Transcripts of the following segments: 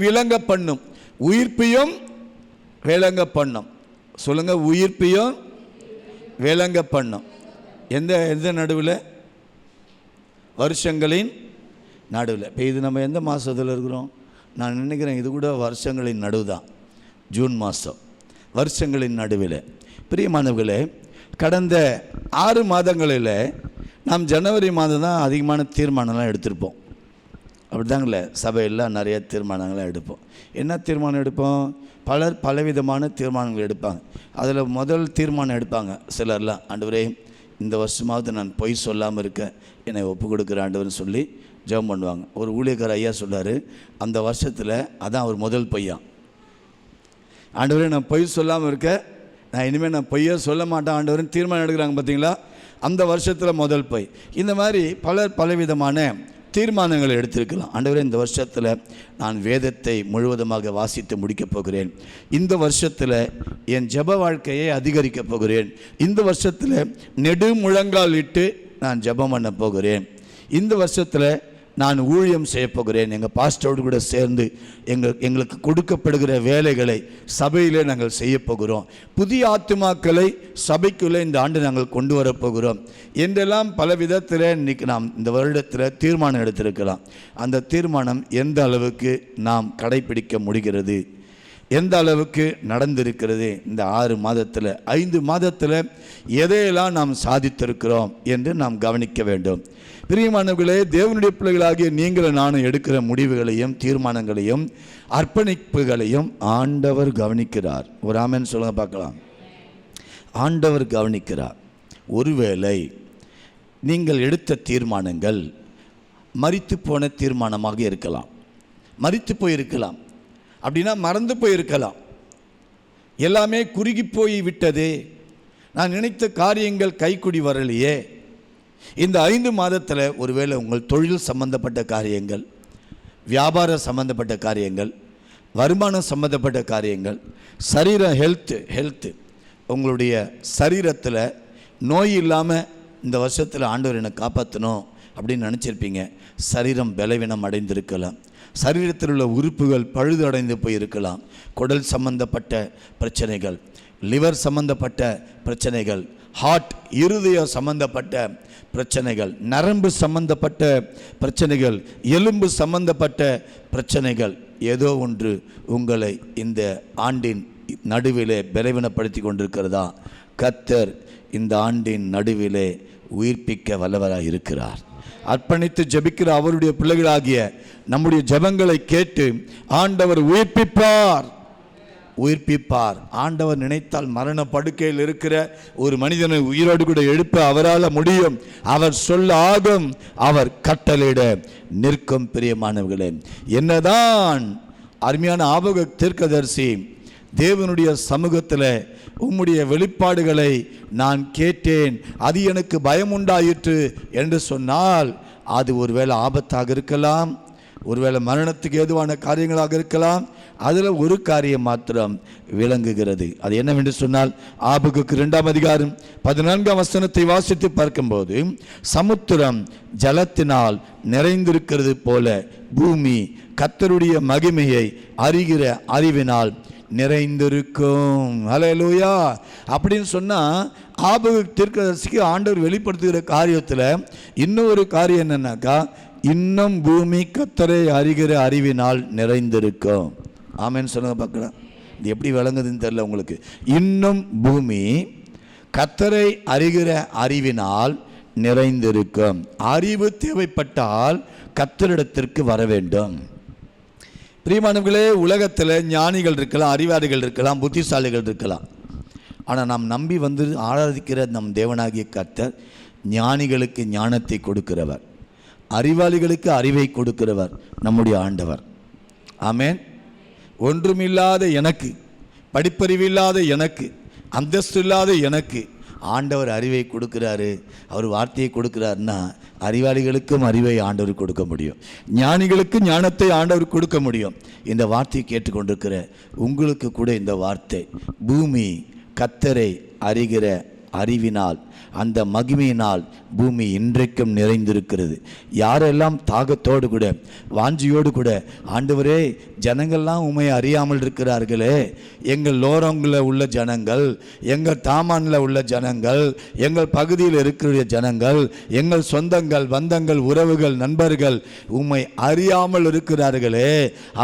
விளங்க பண்ணும், உயிர்ப்பையும் விளங்க பண்ணும். சொல்லுங்க, உயிர்ப்பையும் விளங்க பண்ணும். எந்த நடுவில்? வருஷங்களின் நடுவில். இப்போ இது நம்ம எந்த மாதத்தில் இருக்கிறோம்? நான் நினைக்கிறேன் இது கூட வருஷங்களின் நடுவு தான். ஜூன் மாதம், வருஷங்களின் நடுவில். பிரியமானவர்களே, கடந்த 6 மாதங்களில் நாம் ஜனவரி மாதம் தான் அதிகமான தீர்மானம்லாம் எடுத்திருப்போம். அப்படி தாங்களே, சபையில் நிறைய தீர்மானங்கள்லாம் எடுப்போம். என்ன தீர்மானம் எடுப்போம்? பலர் பலவிதமான தீர்மானங்கள் எடுப்பாங்க. அதில் முதல் தீர்மானம் எடுப்பாங்க சிலர்லாம், ஆண்டவரே இந்த வருஷமாவது நான் பொய் சொல்லாமல் இருக்கேன், என்னை ஒப்பு கொடுக்குற ஆண்டவர்னு சொல்லி ஜெபம் பண்ணுவாங்க. ஒரு ஊழியக்கார ஐயா சொல்கிறார், அந்த வருஷத்தில் அதான் அவர் முதல் பொய்யா. ஆண்டவரே நான் பொய் சொல்லாமல் இருக்கேன், நான் இனிமேல் நான் பொய்யே சொல்ல மாட்டேன் ஆண்டவர்னு தீர்மானம் எடுக்கிறாங்க. பார்த்தீங்களா, அந்த வருஷத்தில் முதல் பொய். இந்த மாதிரி பலர் பலவிதமான தீர்மானங்களை எடுத்திருக்கலாம். ஆண்டவரே இந்த வருஷத்தில் நான் வேதத்தை முழுவதுமாக வாசித்து முடிக்கப் போகிறேன், இந்த வருஷத்தில் என் ஜெப வாழ்க்கையை அதிகரிக்கப் போகிறேன், இந்த வருஷத்தில் நெடு முழங்கால் இட்டு நான் ஜெபம் பண்ண போகிறேன், இந்த வருஷத்தில் நான் ஊழியம் செய்ய போகிறேன், எங்கள் பாஸ்டரோடு கூட சேர்ந்து எங்களுக்கு கொடுக்கப்படுகிற வேலைகளை சபையிலே நாங்கள் செய்ய போகிறோம், புதிய ஆத்துமாக்களை சபைக்குள்ளே இந்த ஆண்டு நாங்கள் கொண்டு வரப்போகிறோம் என்றெல்லாம் பல விதத்தில் இன்றைக்கி நாம் இந்த வருடத்தில் தீர்மானம் எடுத்திருக்கலாம். அந்த தீர்மானம் எந்த அளவுக்கு நாம் கடைபிடிக்க முடிகிறது, எந்த அளவுக்கு நடந்திருக்கிறது, இந்த 6 மாதத்தில் 5 மாதத்தில் எதையெல்லாம் நாம் சாதித்திருக்கிறோம் என்று நாம் கவனிக்க வேண்டும். பிரியமானவர்களே, தேவனுடைய பிள்ளைகளாகிய நீங்களும் நானும் எடுக்கிற முடிவுகளையும் தீர்மானங்களையும் அர்ப்பணிப்புகளையும் ஆண்டவர் கவனிக்கிறார். ஒரு ஆமென் சொல்லுங்க பார்க்கலாம். ஆண்டவர் கவனிக்கிறார். ஒருவேளை நீங்கள் எடுத்த தீர்மானங்கள் மரித்து போன தீர்மானமாக இருக்கலாம், மரித்து போயிருக்கலாம், அப்படின்னா மறந்து போயிருக்கலாம், எல்லாமே குறுகி போய் விட்டதே, நான் நினைத்த காரியங்கள் கைக்குடி வரலையே. இந்த 5 மாதத்தில் ஒருவேளை உங்கள் தொழில் சம்பந்தப்பட்ட காரியங்கள், வியாபார சம்பந்தப்பட்ட காரியங்கள், வருமானம் சம்பந்தப்பட்ட காரியங்கள், சரீர ஹெல்த்து உங்களுடைய சரீரத்தில் நோய் இல்லாமல் இந்த வருஷத்தில் ஆண்டவர் என்னை காப்பாற்றணும் அப்படின்னு நினச்சிருப்பீங்க. சரீரம் பலவீனம் அடைந்திருக்கலாம், சரீரத்தில் உள்ள உறுப்புகள் பழுது அடைந்து போயிருக்கலாம், குடல் சம்பந்தப்பட்ட பிரச்சனைகள், லிவர் சம்பந்தப்பட்ட பிரச்சனைகள், ஹார்ட் இருதய சம்பந்தப்பட்ட பிரச்சனைகள், நரம்பு சம்பந்தப்பட்ட பிரச்சனைகள், எலும்பு சம்பந்தப்பட்ட பிரச்சனைகள், ஏதோ ஒன்று உங்களை இந்த ஆண்டின் நடுவிலே பலவீனப்படுத்தி கொண்டிருக்கிறதா? கர்த்தர் இந்த ஆண்டின் நடுவிலே உயிர்ப்பிக்க வல்லவராக இருக்கிறார். அர்ப்பணித்து ஜெபிக்கிற அவருடைய பிள்ளைகளாகிய நம்முடைய ஜெபங்களை கேட்டு ஆண்டவர் உயிர்ப்பிப்பார். ஆண்டவர் நினைத்தால் மரண படுக்கையில் இருக்கிற ஒரு மனிதனை உயிரோடு கூட எழுப்ப அவரால் முடியும். அவர் சொல்ல ஆகும், அவர் கட்டளையிட நிற்கும். பிரியமானவர்களே, என்னதான் அருமையான ஆபக தீர்க்கதரிசி தேவனுடைய சமூகத்தில் உம்முடைய வெளிப்பாடுகளை நான் கேட்டேன், அது எனக்கு பயம் உண்டாயிற்று என்று சொன்னால் அது ஒருவேளை ஆபத்தாக இருக்கலாம், ஒருவேளை மரணத்துக்கு ஏதுவான காரியங்களாக இருக்கலாம். அதில் ஒரு காரியம் மாத்திரம் விளங்குகிறது. அது என்னவென்று சொன்னால், ஆபகுக்கு 2ஆம் அதிகாரம் 14ஆம் வசனத்தை வாசித்து பார்க்கும்போது, சமுத்திரம் ஜலத்தினால் நிறைந்திருக்கிறது போல பூமி கர்த்தருடைய மகிமையை அறிகிற அறிவினால் நிறைந்திருக்கும். ஹல்லேலூயா. அப்படின்னு சொன்னால் ஆபகு தீர்க்கதரிசிக்கு ஆண்டவர் வெளிப்படுத்துகிற காரியத்தில் இன்னொரு காரியம் என்னன்னாக்கா, இன்னும் பூமி கர்த்தரை அறிகிற அறிவினால் நிறைந்திருக்கும். ஆமென் சொல்லுங்க பார்க்கலாம். இது எப்படி விளங்குதுன்னு தெரியல உங்களுக்கு. இன்னும் பூமி கர்த்தரை அறிகிற அறிவினால் நிறைந்திருக்கும். அறிவு தேவைப்பட்டால் கர்த்தரிடத்திற்கு வர வேண்டும். பிரியமானவர்களே, உலகத்தில் ஞானிகள் இருக்கலாம், அறிவாளிகள் இருக்கலாம், புத்திசாலிகள் இருக்கலாம். ஆனால் நாம் நம்பி வந்து ஆராதிக்கிற நம் தேவனாகிய கர்த்தர் ஞானிகளுக்கு ஞானத்தை கொடுக்கிறவர், அறிவாளிகளுக்கு அறிவை கொடுக்கிறவர் நம்முடைய ஆண்டவர். ஆமென். ஒன்றுமில்லாத எனக்கு, படிப்பறிவில்லாத எனக்கு, அந்தஸ்து இல்லாத எனக்கு ஆண்டவர் அறிவை கொடுக்கிறாரு, அவர் வார்த்தையை கொடுக்கிறாருன்னா அறிவாளிகளுக்கும் அறிவை ஆண்டவர் கொடுக்க முடியும், ஞானிகளுக்கு ஞானத்தை ஆண்டவர் கொடுக்க முடியும். இந்த வார்த்தையை கேட்டுக்கொண்டிருக்கிற உங்களுக்கு கூட இந்த வார்த்தை, பூமி கர்த்தரை அறிகிற அறிவினால் அந்த மகிமையினால் பூமி இன்றைக்கும் நிறைந்திருக்கிறது. யாரெல்லாம் தாகத்தோடு கூட வாஞ்சியோடு கூட, ஆண்டவரே ஜனங்கள்லாம் உண்மையை அறியாமல் இருக்கிறார்களே, எங்கள் லோரங்கில் உள்ள ஜனங்கள், எங்கள் தாமானில் உள்ள ஜனங்கள், எங்கள் பகுதியில் இருக்கிற ஜனங்கள், எங்கள் சொந்தங்கள் பந்தங்கள் உறவுகள் நண்பர்கள் உம்மை அறியாமல் இருக்கிறார்களே,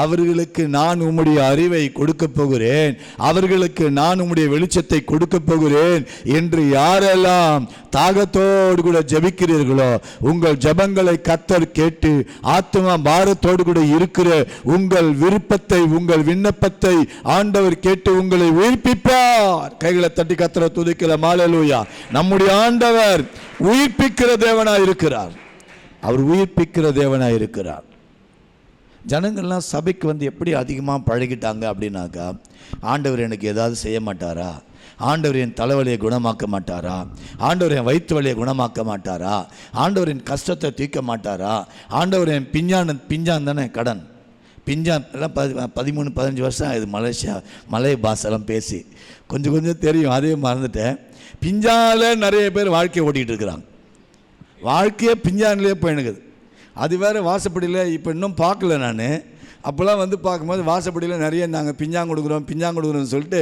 அவர்களுக்கு நான் உம்முடைய அறிவை கொடுக்க போகிறேன், அவர்களுக்கு நான் உம்முடைய வெளிச்சத்தை கொடுக்க போகிறேன் என்று யாரெல்லாம் தாகத்தோடு கூட ஜெபிக்கிறீர்களோ, உங்கள் ஜெபங்களை கர்த்தர் கேட்டு ஆத்துமா பாரத்தோடு கூட இருக்கிற உங்கள் விருப்பத்தை, உங்கள் விண்ணப்பத்தை ஆண்டவர் கேட்டு உங்களை உயிர்ப்பிப்பார். கைகளை தட்டி கர்த்தரை துதிக்கலாம். ஹல்லேலூயா. நம்முடைய ஆண்டவர் உயிர்ப்பிக்கிற தேவனாய் இருக்கிறார். அவர் உயிர்ப்பிக்கிற தேவனாய் இருக்கிறார். ஜனங்கள்லாம் சபைக்கு வந்து எப்படி அதிகமாக பழகிட்டாங்க அப்படின்னாக்கா, ஆண்டவர் எனக்கு ஏதாவது செய்ய மாட்டாரா, ஆண்டவர் என் தலைவலியை குணமாக்க மாட்டாரா, ஆண்டவர் என் வயிற்று வலியை குணமாக்க மாட்டாரா, ஆண்டவர் என் கஷ்டத்தை தீர்க்க மாட்டாரா, ஆண்டவர் என் பிஞ்சான் தானே கடன் பிஞ்சான் எல்லாம் 13-15 வருஷம் ஆகுது மலை பாஷெல்லாம் பேசி கொஞ்சம் தெரியும், அதே மறந்துட்டேன். பிஞ்சால நிறைய பேர் வாழ்க்கையை ஓட்டிகிட்டு இருக்கிறாங்க. வாழ்க்கையே பிஞ்சான்லேயே போயினுக்குது. அது வேறு வாசப்படியில் இப்போ இன்னும் பார்க்கல. நான் அப்போல்லாம் வந்து பார்க்கும்போது வாசப்படியில் நிறைய நாங்கள் பிஞ்சாங்க கொடுக்குறோம்னு சொல்லிட்டு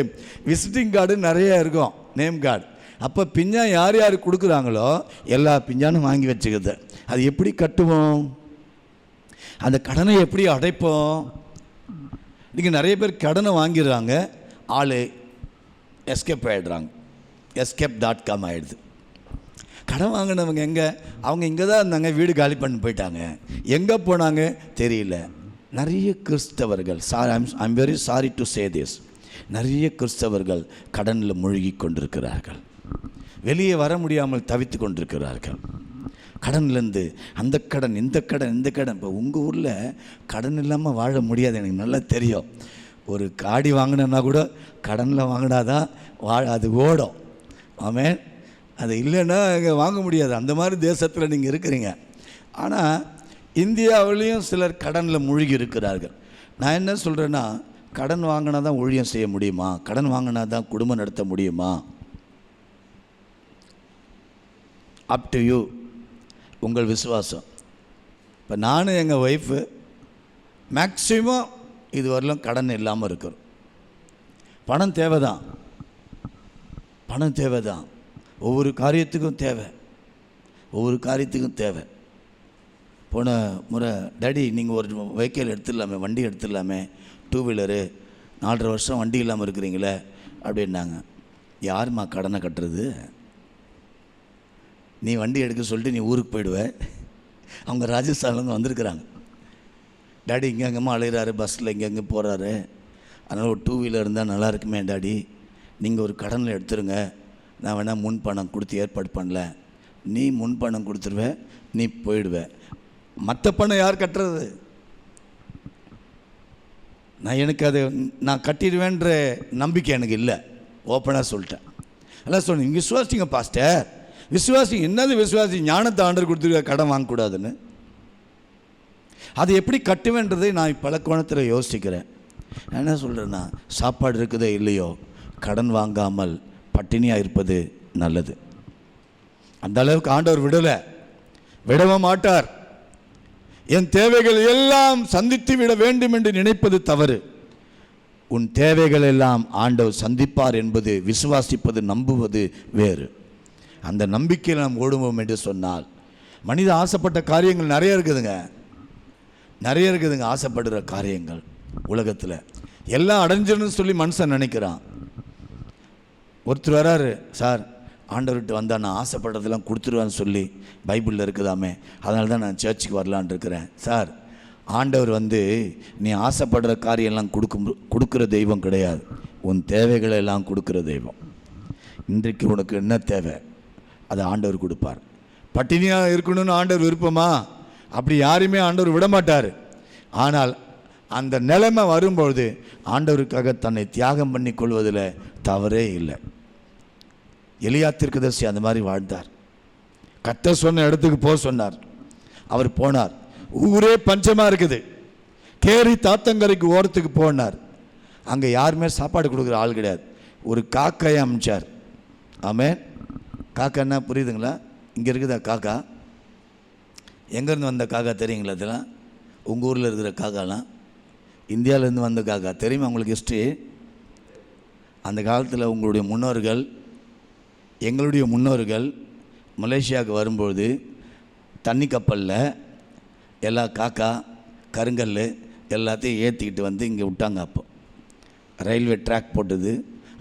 விசிட்டிங் கார்டு நிறைய இருக்கும், நேம் கார்டு. அப்போ பிஞ்சான் யார் யார் கொடுக்குறாங்களோ எல்லா பிஞ்சானும் வாங்கி வச்சுக்கிறது. அது எப்படி கட்டுவோம், அந்த கடனை எப்படி அடைப்போம்? இன்றைக்கி நிறைய பேர் கடனை வாங்கிடுறாங்க, ஆள் எஸ்கேப் ஆகிடுறாங்க, escape.com ஆகிடுது. கடன் வாங்கினவங்க எங்கே? அவங்க இங்கே தான் இருந்தாங்க, வீடு காலி பண்ணி போயிட்டாங்க. எங்கே போனாங்க தெரியல. நிறைய கிறிஸ்தவர்கள், I'm very sorry to say this, நிறைய கிறிஸ்தவர்கள் கடனில் மூழ்கி கொண்டிருக்கிறார்கள். வெளியே வர முடியாமல் தவித்து கொண்டிருக்கிறார்கள். கடன்லேருந்து அந்த கடன் இந்த கடன். இப்போ உங்கள் ஊரில் கடன் இல்லாமல் வாழ முடியாது, எனக்கு நல்லா தெரியும். ஒரு காடி வாங்கினா கூட கடனில் வாங்கினாதான் அது ஓடும். ஆமென். அது இல்லைன்னா இங்கே வாங்க முடியாது. அந்த மாதிரி தேசத்தில் நீங்கள் இருக்கிறீங்க. ஆனால் இந்தியாவிலையும் சிலர் கடனில் மூழ்கி இருக்கிறார்கள். நான் என்ன சொல்கிறேன்னா, கடன் வாங்கினா தான் ஊழியம் செய்ய முடியுமா? கடன் வாங்கினா தான் குடும்பம் நடத்த முடியுமா? அப் டு யூ, உங்கள் விசுவாசம். இப்போ நானும் எங்கள் ஒய்ஃபு மேக்சிமம் இதுவரையிலும் கடன் இல்லாமல் இருக்கிறோம். பணம் தேவை தான், ஒவ்வொரு காரியத்துக்கும் தேவை. போன முறை டாடி நீங்கள் ஒரு வெஹிக்கிள் எடுத்துடலாமே, வண்டி எடுத்துடலாமே, 2 வீலரு, 4.5 வருஷம் வண்டி இல்லாமல் இருக்கிறீங்களே அப்படின்னாங்க. யாரும்மா கடனை கட்டுறது? நீ வண்டி எடுக்க சொல்லிட்டு நீ ஊருக்கு போயிடுவ. அவங்க ராஜஸ்தான்லேருந்து வந்திருக்கிறாங்க. டாடி இங்கெங்கம்மா அழைகிறாரு, பஸ்ஸில் இங்கெங்கே போகிறாரு, அதனால் ஒரு 2 வீலர் இருந்தால் நல்லா இருக்குமே டாடி, நீங்கள் ஒரு கடனில் எடுத்துருங்க, நான் வேணால் முன் பணம் கொடுத்து ஏற்பாடு பண்ணல. நீ முன் பணம் கொடுத்துருவ, நீ போயிடுவ. மற்ற பணம் யார் கட்டுறது? எனக்கு அது நான் கட்டிடுவேன்ற நம்பிக்கை எனக்கு இல்லை. ஓப்பனாக சொல்லிட்டேன். எல்லாம் சொன்னேன், நீங்கள் விசுவாசிங்க பாஸ்டர், விசுவாசி என்னது விசுவாசி, ஞானத்தை ஆண்டவர் கொடுத்துருக்க, கடன் வாங்கக்கூடாதுன்னு. அது எப்படி கட்டுவேன்றதை நான் பல கோணத்தில் யோசிக்கிறேன். நான் என்ன சொல்கிறேன்னா, சாப்பாடு இருக்குதோ இல்லையோ, கடன் வாங்காமல் பட்டினியாக இருப்பது நல்லது. அந்த அளவுக்கு ஆண்டவர் விடவும் மாட்டார். என் தேவைகள் எல்லாம் சந்தித்து விட வேண்டும் என்று நினைப்பது தவறு. உன் தேவைகள் எல்லாம் ஆண்டவர் சந்திப்பார் என்பது விசுவாசிப்பது, நம்புவது வேறு. அந்த நம்பிக்கையில் நாம் ஓடுவோம் என்று சொன்னால், மனித ஆசைப்பட்ட காரியங்கள் நிறைய இருக்குதுங்க. ஆசைப்படுற காரியங்கள் உலகத்தில் எல்லாம் அடைஞ்சிடணும்னு சொல்லி மனுஷன் நினைக்கிறான். ஒருத்தர் வராரு, சார் ஆண்டவர்கிட்ட வந்தால் நான் ஆசைப்படுறதெல்லாம் கொடுத்துருவான்னு சொல்லி பைபிளில் இருக்குதாமே, அதனால தான் நான் சர்ச்சுக்கு வரலான் இருக்கிறேன். சார், ஆண்டவர் நீ ஆசைப்படுற காரியெல்லாம் கொடுக்குற தெய்வம் கிடையாது, உன் தேவைகளை எல்லாம் கொடுக்குற தெய்வம். இன்றைக்கு உனக்கு என்ன தேவை அதை ஆண்டவர் கொடுப்பார். பட்டினியாக இருக்கணும்னு ஆண்டவர் விருப்பமா? அப்படி யாரையுமே ஆண்டவர் விட மாட்டார். ஆனால் அந்த நிலைமை வரும்பொழுது ஆண்டவருக்காக தன்னை தியாகம் பண்ணி கொள்வதில் தவறே இல்லை. எலியா தீர்க்கதரிசி அந்த மாதிரி வாழ்ந்தார். கர்த்தர் சொன்ன இடத்துக்கு போக சொன்னார், அவர் போனார். ஊரே பஞ்சமாக இருக்குது, கேரி தாத்தங்கரைக்கு ஓரத்துக்கு போனார். அங்கே யாருமே சாப்பாடு கொடுக்குற ஆள் கிடையாது. ஒரு காக்கையை அமிச்சார். ஆமென். காக்கான்னா புரியுதுங்களா? இங்கே இருக்குதா காக்கா? எங்கேருந்து வந்த காக்கா தெரியுங்களா? இதெல்லாம் உங்கள் ஊரில் இருக்கிற காக்காலாம் இந்தியாவிலேருந்து வந்த காக்கா. தெரியுமா உங்களுக்கு ஹிஸ்ட்ரி? அந்த காலத்தில் உங்களுடைய முன்னோர்கள், எங்களுடைய முன்னோர்கள் மலேசியாவுக்கு வரும்பொழுது தண்ணி கப்பலில் எல்லா காக்கா கருங்கல் எல்லாத்தையும் ஏற்றிக்கிட்டு வந்து இங்கே விட்டாங்க. அப்போ ரயில்வே ட்ராக் போட்டது.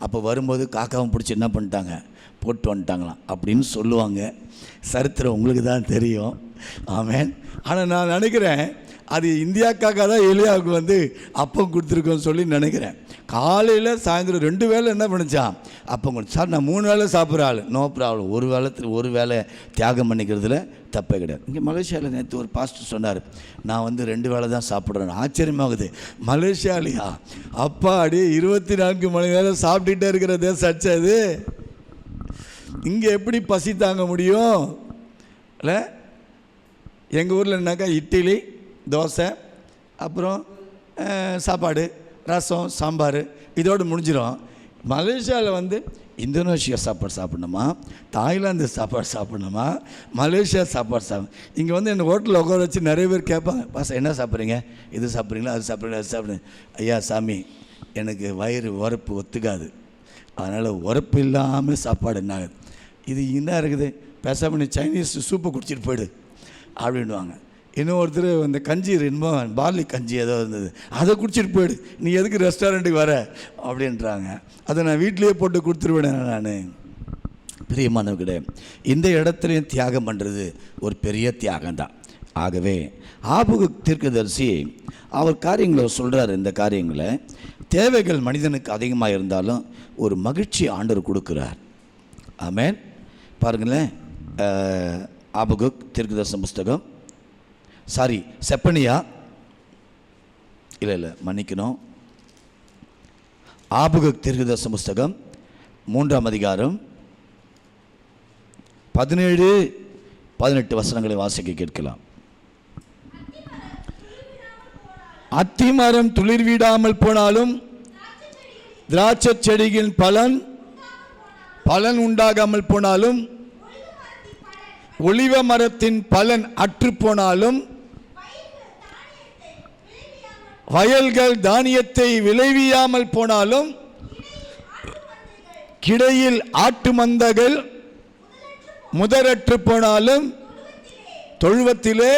அப்போ வரும்போது காக்காவும் பிடிச்சி என்ன பண்ணிட்டாங்க, போட்டு வந்துட்டாங்களாம் அப்படின்னு சொல்லுவாங்க. சரித்திரம் உங்களுக்கு தான் தெரியும். ஆமேன். ஆனால் நான் நினைக்கிறேன் அது இந்தியாக்காக தான் எலியாவுக்கு வந்து அப்பம் கொடுத்துருக்கோன்னு சொல்லி நினைக்கிறேன். காலையில் சாயந்தரம் 2 வேளை என்ன பண்ணிச்சான், அப்பம் கொடுத்து. சார் நான் 3 வேளை சாப்பிட்ற ஆள், நோ ப்ராப்ளம். ஒரு வேளை தியாகம் பண்ணிக்கிறதுல தப்பே கிடையாது. இங்கே மலேசியாவில் நேற்று ஒரு பாஸ்டர் சொன்னார், நான் வந்து 2 வேளை தான் சாப்பிட்றேன். ஆச்சரியமாகுது. மலேசியாலையா அப்பா அடி 24 மணி நேரம் சாப்பிட்டுட்டே இருக்கிற தேசம் அடிச்சது. இங்கே எப்படி பசி தாங்க முடியும்? இல்லை, எங்கள் ஊரில் என்னாக்கா இட்லி தோசை அப்புறம் சாப்பாடு ரசம் சாம்பார் இதோடு முடிஞ்சிடும். மலேசியாவில் வந்து இந்தோனேஷியா சாப்பாடு சாப்பிட்ணுமா, தாய்லாந்து சாப்பாடு சாப்பிட்ணுமா, மலேசியா சாப்பாடு இங்கே வந்து என்னை ஹோட்டலில் உட்கார வச்சு நிறைய பேர் கேட்பாங்க, பாச என்ன சாப்பிட்றீங்க, இது சாப்பிட்றீங்களா, அது சாப்பிட்றீங்களா, அது சாப்பிடுங்க. ஐயா சாமி, எனக்கு வயிறு உரப்பு ஒத்துக்காது, அதனால் உரப்பு இல்லாமல் சாப்பாடு என்ன ஆகுது, இது என்ன இருக்குது, பேசாமல் நீ சைனீஸ் சூப்பை குடிச்சிட்டு போயிடு அப்படின்வாங்க. இன்னொருத்தர் அந்த கஞ்சி என்னமோ பார்லி கஞ்சி ஏதோ இருந்தது, அதை குடிச்சிட்டு போயிடு, நீ எதுக்கு ரெஸ்டாரண்ட்டுக்கு வர அப்படின்றாங்க. அதை நான் வீட்லேயே போட்டு கொடுத்துருவேன். நான் பிரியமானவர்களே, இந்த இடத்துலையும் தியாகம் பண்ணுறது ஒரு பெரிய தியாகம்தான். ஆகவே ஆபகுக் தீர்க்கதரிசி அவர் காரியங்களை சொல்கிறார். இந்த காரியங்களை தேவைகள் மனிதனுக்கு அதிகமாக இருந்தாலும் ஒரு மகிழ்ச்சி ஆண்டவர் கொடுக்குறார். ஆமேன். பாருங்களேன், ஆபகுக் தீர்க்கதரிசன புஸ்தகம், செப்பனியா இல்லை மன்னிக்கணும், ஆபகுக் தீர்க்கதரிசன புஸ்தகம் 3ஆம் அதிகாரம் 17-18 வசனங்களை வாசிக்க கேட்கலாம். அத்திமரம் துளிர் விடாமல் போனாலும், திராட்சை செடியின் பலன் உண்டாகாமல் போனாலும், ஒலிவ மரத்தின் பலன் அற்று போனாலும், வயல்கள் தானியத்தை விளைவியாமல் போனாலும், கிடையில் ஆட்டு மந்தகள் முதலற்று போனாலும், தொழுவத்திலே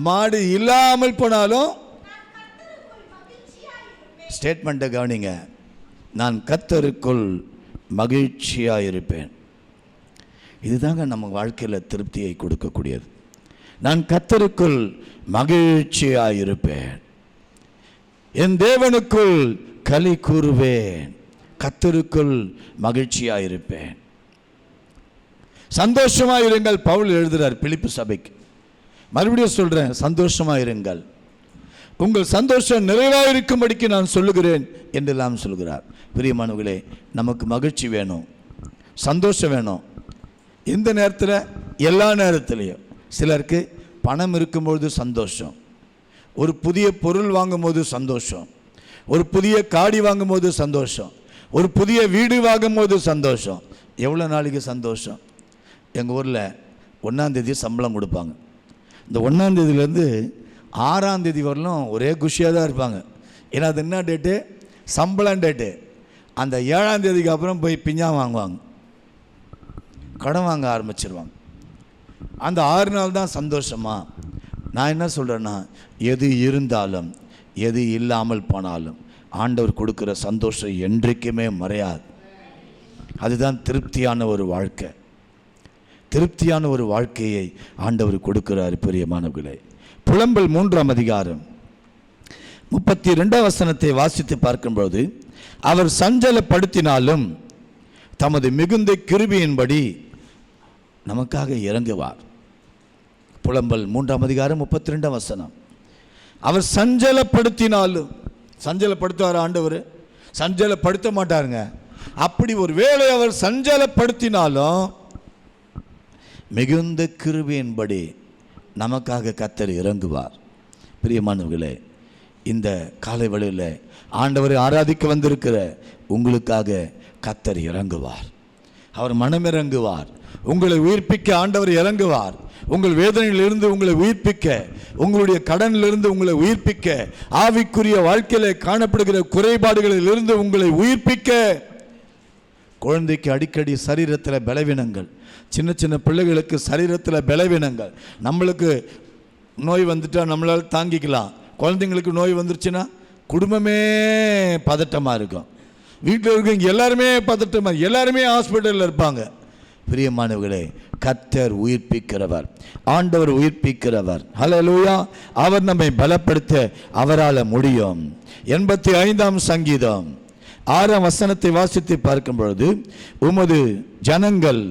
மாடு இல்லாமல் போனாலும், ஸ்டேட்மெண்ட்டை கவனிங்க, நான் கர்த்தருக்குள் மகிழ்ச்சியாயிருப்பேன். இதுதாங்க நம்ம வாழ்க்கையில் திருப்தியை கொடுக்கக்கூடியது. நான் கர்த்தருக்குள் மகிழ்ச்சியாயிருப்பேன், என் தேவனுக்குள் களி கூறுவேன். கர்த்தருக்குள் மகிழ்ச்சியாயிருப்பேன். சந்தோஷமாயிருங்கள் பவுல் எழுதுகிறார் பிலிப்பு சபைக்கு. மறுபடியும் சொல்கிறேன், சந்தோஷமாயிருங்கள், உங்கள் சந்தோஷம் நிறைவாயிருக்கும்படிக்கு நான் சொல்லுகிறேன் என்றெல்லாம் சொல்கிறார். பிரியமானவர்களே, நமக்கு மகிழ்ச்சி வேணும், சந்தோஷம் வேணும். எந்த நேரத்தில்? எல்லா நேரத்திலையும். சிலருக்கு பணம் இருக்கும்பொழுது சந்தோஷம், ஒரு புதிய பொருள் வாங்கும்போது சந்தோஷம், ஒரு புதிய காடி வாங்கும்போது சந்தோஷம், ஒரு புதிய வீடு வாங்கும்போது சந்தோஷம். எவ்வளோ நாளைக்கு சந்தோஷம்? எங்கள் ஊரில் 1ஆம் தேதி சம்பளம் கொடுப்பாங்க. இந்த 1ஆம் தேதியிலேருந்து 6ஆம் தேதி வரலும் ஒரே குஷியாக தான் இருப்பாங்க. ஏன்னா அது என்ன டேட்டு? சம்பளம் டேட்டு. அந்த 7ஆம் தேதிக்கு அப்புறம் போய் பிஞ்சா வாங்குவாங்க, கடன் வாங்க ஆரம்பிச்சிருவாங்க. அந்த 6 நாள் தான் சந்தோஷமா? நான் என்ன சொல்கிறேன்னா, எது இருந்தாலும் எது இல்லாமல் போனாலும் ஆண்டவர் கொடுக்குற சந்தோஷம் என்றைக்குமே மறையாது. அதுதான் திருப்தியான ஒரு வாழ்க்கை. திருப்தியான ஒரு வாழ்க்கையை ஆண்டவர் கொடுக்கிறார். பிரியமானவர்களே, புலம்பல் 3ஆம் அதிகாரம் 32ஆம் வசனத்தை வாசித்து பார்க்கும்போது, அவர் சஞ்சலப்படுத்தினாலும் தமது மிகுந்த கிருபையின்படி நமக்காக இறங்குவார். புலம்பல் 3ஆம் அதிகாரம் 32ஆம் வசனம். அவர் சஞ்சலப்படுத்தினாலும், சஞ்சலப்படுத்துவார் ஆண்டவர்? சஞ்சலப்படுத்த மாட்டாருங்க. அப்படி ஒரு வேளை அவர் சஞ்சலப்படுத்தினாலும் மிகுந்த கிருபையின்படி நமக்காக கர்த்தர் இறங்குவார். பிரியமானவர்களே, இந்த காலை வேளையில் ஆண்டவரை ஆராதிக்க வந்திருக்கிற உங்களுக்காக கர்த்தர் இறங்குவார். அவர் மனமிறங்குவார். உங்களை உயிர்ப்பிக்க ஆண்டவர் இறங்குவார். உங்கள் வேதனையிலிருந்து உங்களை உயிர்ப்பிக்க, உங்களுடைய கடனிலிருந்து உங்களை உயிர்ப்பிக்க, ஆவிக்குரிய வாழ்க்கையில காணப்படுகிற குறைபாடுகளிலிருந்து உங்களை உயிர்ப்பிக்க. குழந்தைக்கு அடிக்கடி சரீரத்தில் பலவீனங்கள், சின்ன சின்ன பிள்ளைகளுக்கு சரீரத்தில் பலவீனங்கள். நம்மளுக்கு நோய் வந்துட்டா நம்மளால் தாங்கிக்கலாம், குழந்தைங்களுக்கு நோய் வந்துருச்சுன்னா குடும்பமே பதட்டமாக இருக்கும். வீட்டில் இருக்கவங்க எல்லாருமே பதட்டமாக, எல்லாருமே ஹாஸ்பிட்டலில் இருப்பாங்க. பிரியமானவர்களே, கர்த்தர் உயிர்ப்பிக்கிறவர், ஆண்டவர் உயிர்ப்பிக்கிறவர். ஹல்லேலூயா. அவர் நம்மை பலப்படுத்த அவரால் முடியும். 85ஆம் சங்கீதம் 6ஆம் வசனத்தை வாசித்து பார்க்கும் பொழுது, உமது ஜனங்கள்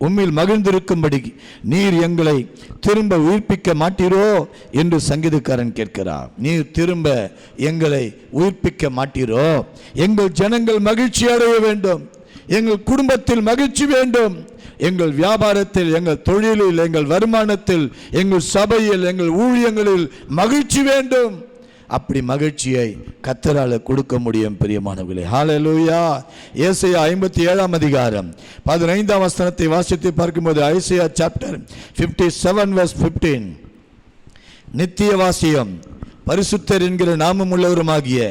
உம்மில் மகிழ்ந்திருக்கும்படி நீர் எங்களை திரும்ப உயிர்ப்பிக்க மாட்டீரோ என்று சங்கீதக்காரன் கேட்கிறார். நீர் திரும்ப எங்களை உயிர்ப்பிக்க மாட்டீரோ? எங்கள் ஜனங்கள் மகிழ்ச்சி அடைய வேண்டும், எங்கள் குடும்பத்தில் மகிழ்ச்சி வேண்டும், எங்கள் வியாபாரத்தில், எங்கள் தொழிலில், எங்கள் வருமானத்தில், எங்கள் சபையில், எங்கள் ஊழியங்களில் மகிழ்ச்சி வேண்டும். அப்படி மகிழ்ச்சியை கர்த்தரால் கொடுக்க முடியும். பிரியமானவர்களே, ஹல்லேலூயா. ஏசாயா 57ஆம் அதிகாரம் 15ஆம் வசனத்தை வாசித்து பார்க்கும்போது, ஐசையா சாப்டர் 57 verse 15, நித்திய வாசியம் பரிசுத்தர் என்கிற நாமம் உள்ளவருமாகிய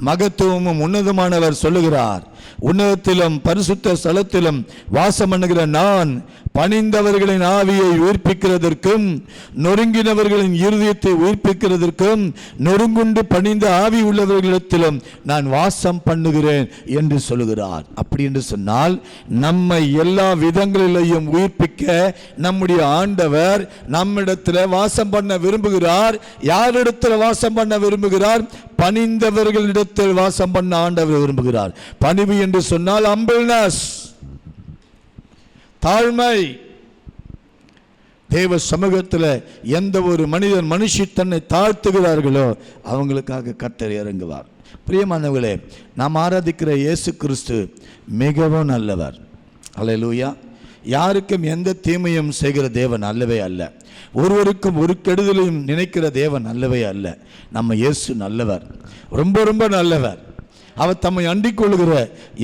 மகத்துவமும் உன்னதமானவர் சொல்லுகிறார், உன்னதத்திலும் பரிசுத்த ஸ்தலத்திலும் வாசம் பண்ணுகிற நான் பணிந்தவர்களின் ஆவியை உயிர்ப்பிக்கிறதற்கும் நொறுங்கினவர்களின் இருதயத்தை உயிர்ப்பிக்கிறதற்கும் நொறுங்குண்டு பணிந்த ஆவி உள்ளவர்களிடத்திலும் நான் வாசம் பண்ணுகிறேன் என்று சொல்லுகிறார். அப்படி என்று சொன்னால், நம்மை எல்லா விதங்களிலேயும் உயிர்ப்பிக்க நம்முடைய ஆண்டவர் நம்மிடத்தில் வாசம் பண்ண விரும்புகிறார். யாரிடத்தில் வாசம் பண்ண விரும்புகிறார்? பணிந்தவர்களிடத்தில் வாசம் பண்ண ஆண்டவர் விரும்புகிறார். பணிவு என்று சொன்னால் ஹம்பிள்னஸ், தாழ்மை. தேவ சமூகத்தில் எந்த ஒரு மனுஷி தன்னை தாழ்த்துகிறார்களோ அவங்களுக்காக கர்த்தர் இறங்குவார். பிரியமானவர்களே, நாம் ஆராதிக்கிற இயேசு கிறிஸ்து மிகவும் நல்லவர். ஹல்லேலூயா. யாருக்கும் எந்த தீமையும் செய்கிற தேவன் அல்லவே அல்ல. ஒருவருக்கும் ஒரு கெடுதலையும் நினைக்கிற தேவன் அல்லவே அல்ல. நம்ம இயேசு நல்லவர், ரொம்ப ரொம்ப நல்லவர். அவர் தம்மை அண்டிக் கொள்ளுகிற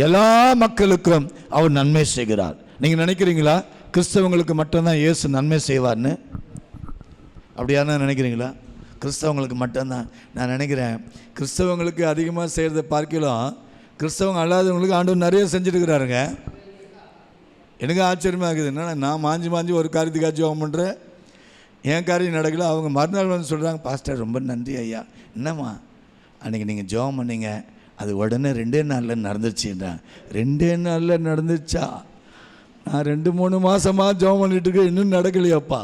எல்லா மக்களுக்கும் அவர் நன்மை செய்கிறார். நீங்கள் நினைக்கிறீங்களா கிறிஸ்தவங்களுக்கு மட்டும்தான் இயேசு நன்மை செய்வார்னு? அப்படியானா நினைக்கிறீங்களா? கிறிஸ்தவங்களுக்கு மட்டும்தான். நான் நினைக்கிறேன் கிறிஸ்தவங்களுக்கு அதிகமாக செய்கிறத பார்க்கலாம், கிறிஸ்தவங்க அல்லாதவங்களுக்கு ஆண்டவர் நிறைய செஞ்சுருக்கிறாருங்க. எனக்கு ஆச்சரியமாக இருக்குது. என்னன்னா, நான் மாஞ்சி ஒரு காரியத்துக்கு ஜெபம் பண்ணுறேன், என் காரியம் நடக்கல. அவங்க மறுநாள் வந்து சொல்கிறாங்க, பாஸ்டர் ரொம்ப நன்றி ஐயா. என்னம்மா அன்றைக்கி நீங்கள் ஜெபம் பண்ணீங்க, அது உடனே 2 நாளில் நடந்துச்சுன்றான். 2 நாளில் நடந்துச்சா? நான் 2-3 மாதமாக ஜெபம் பண்ணிட்டு இருக்கேன், இன்னும் நடக்கலையாப்பா.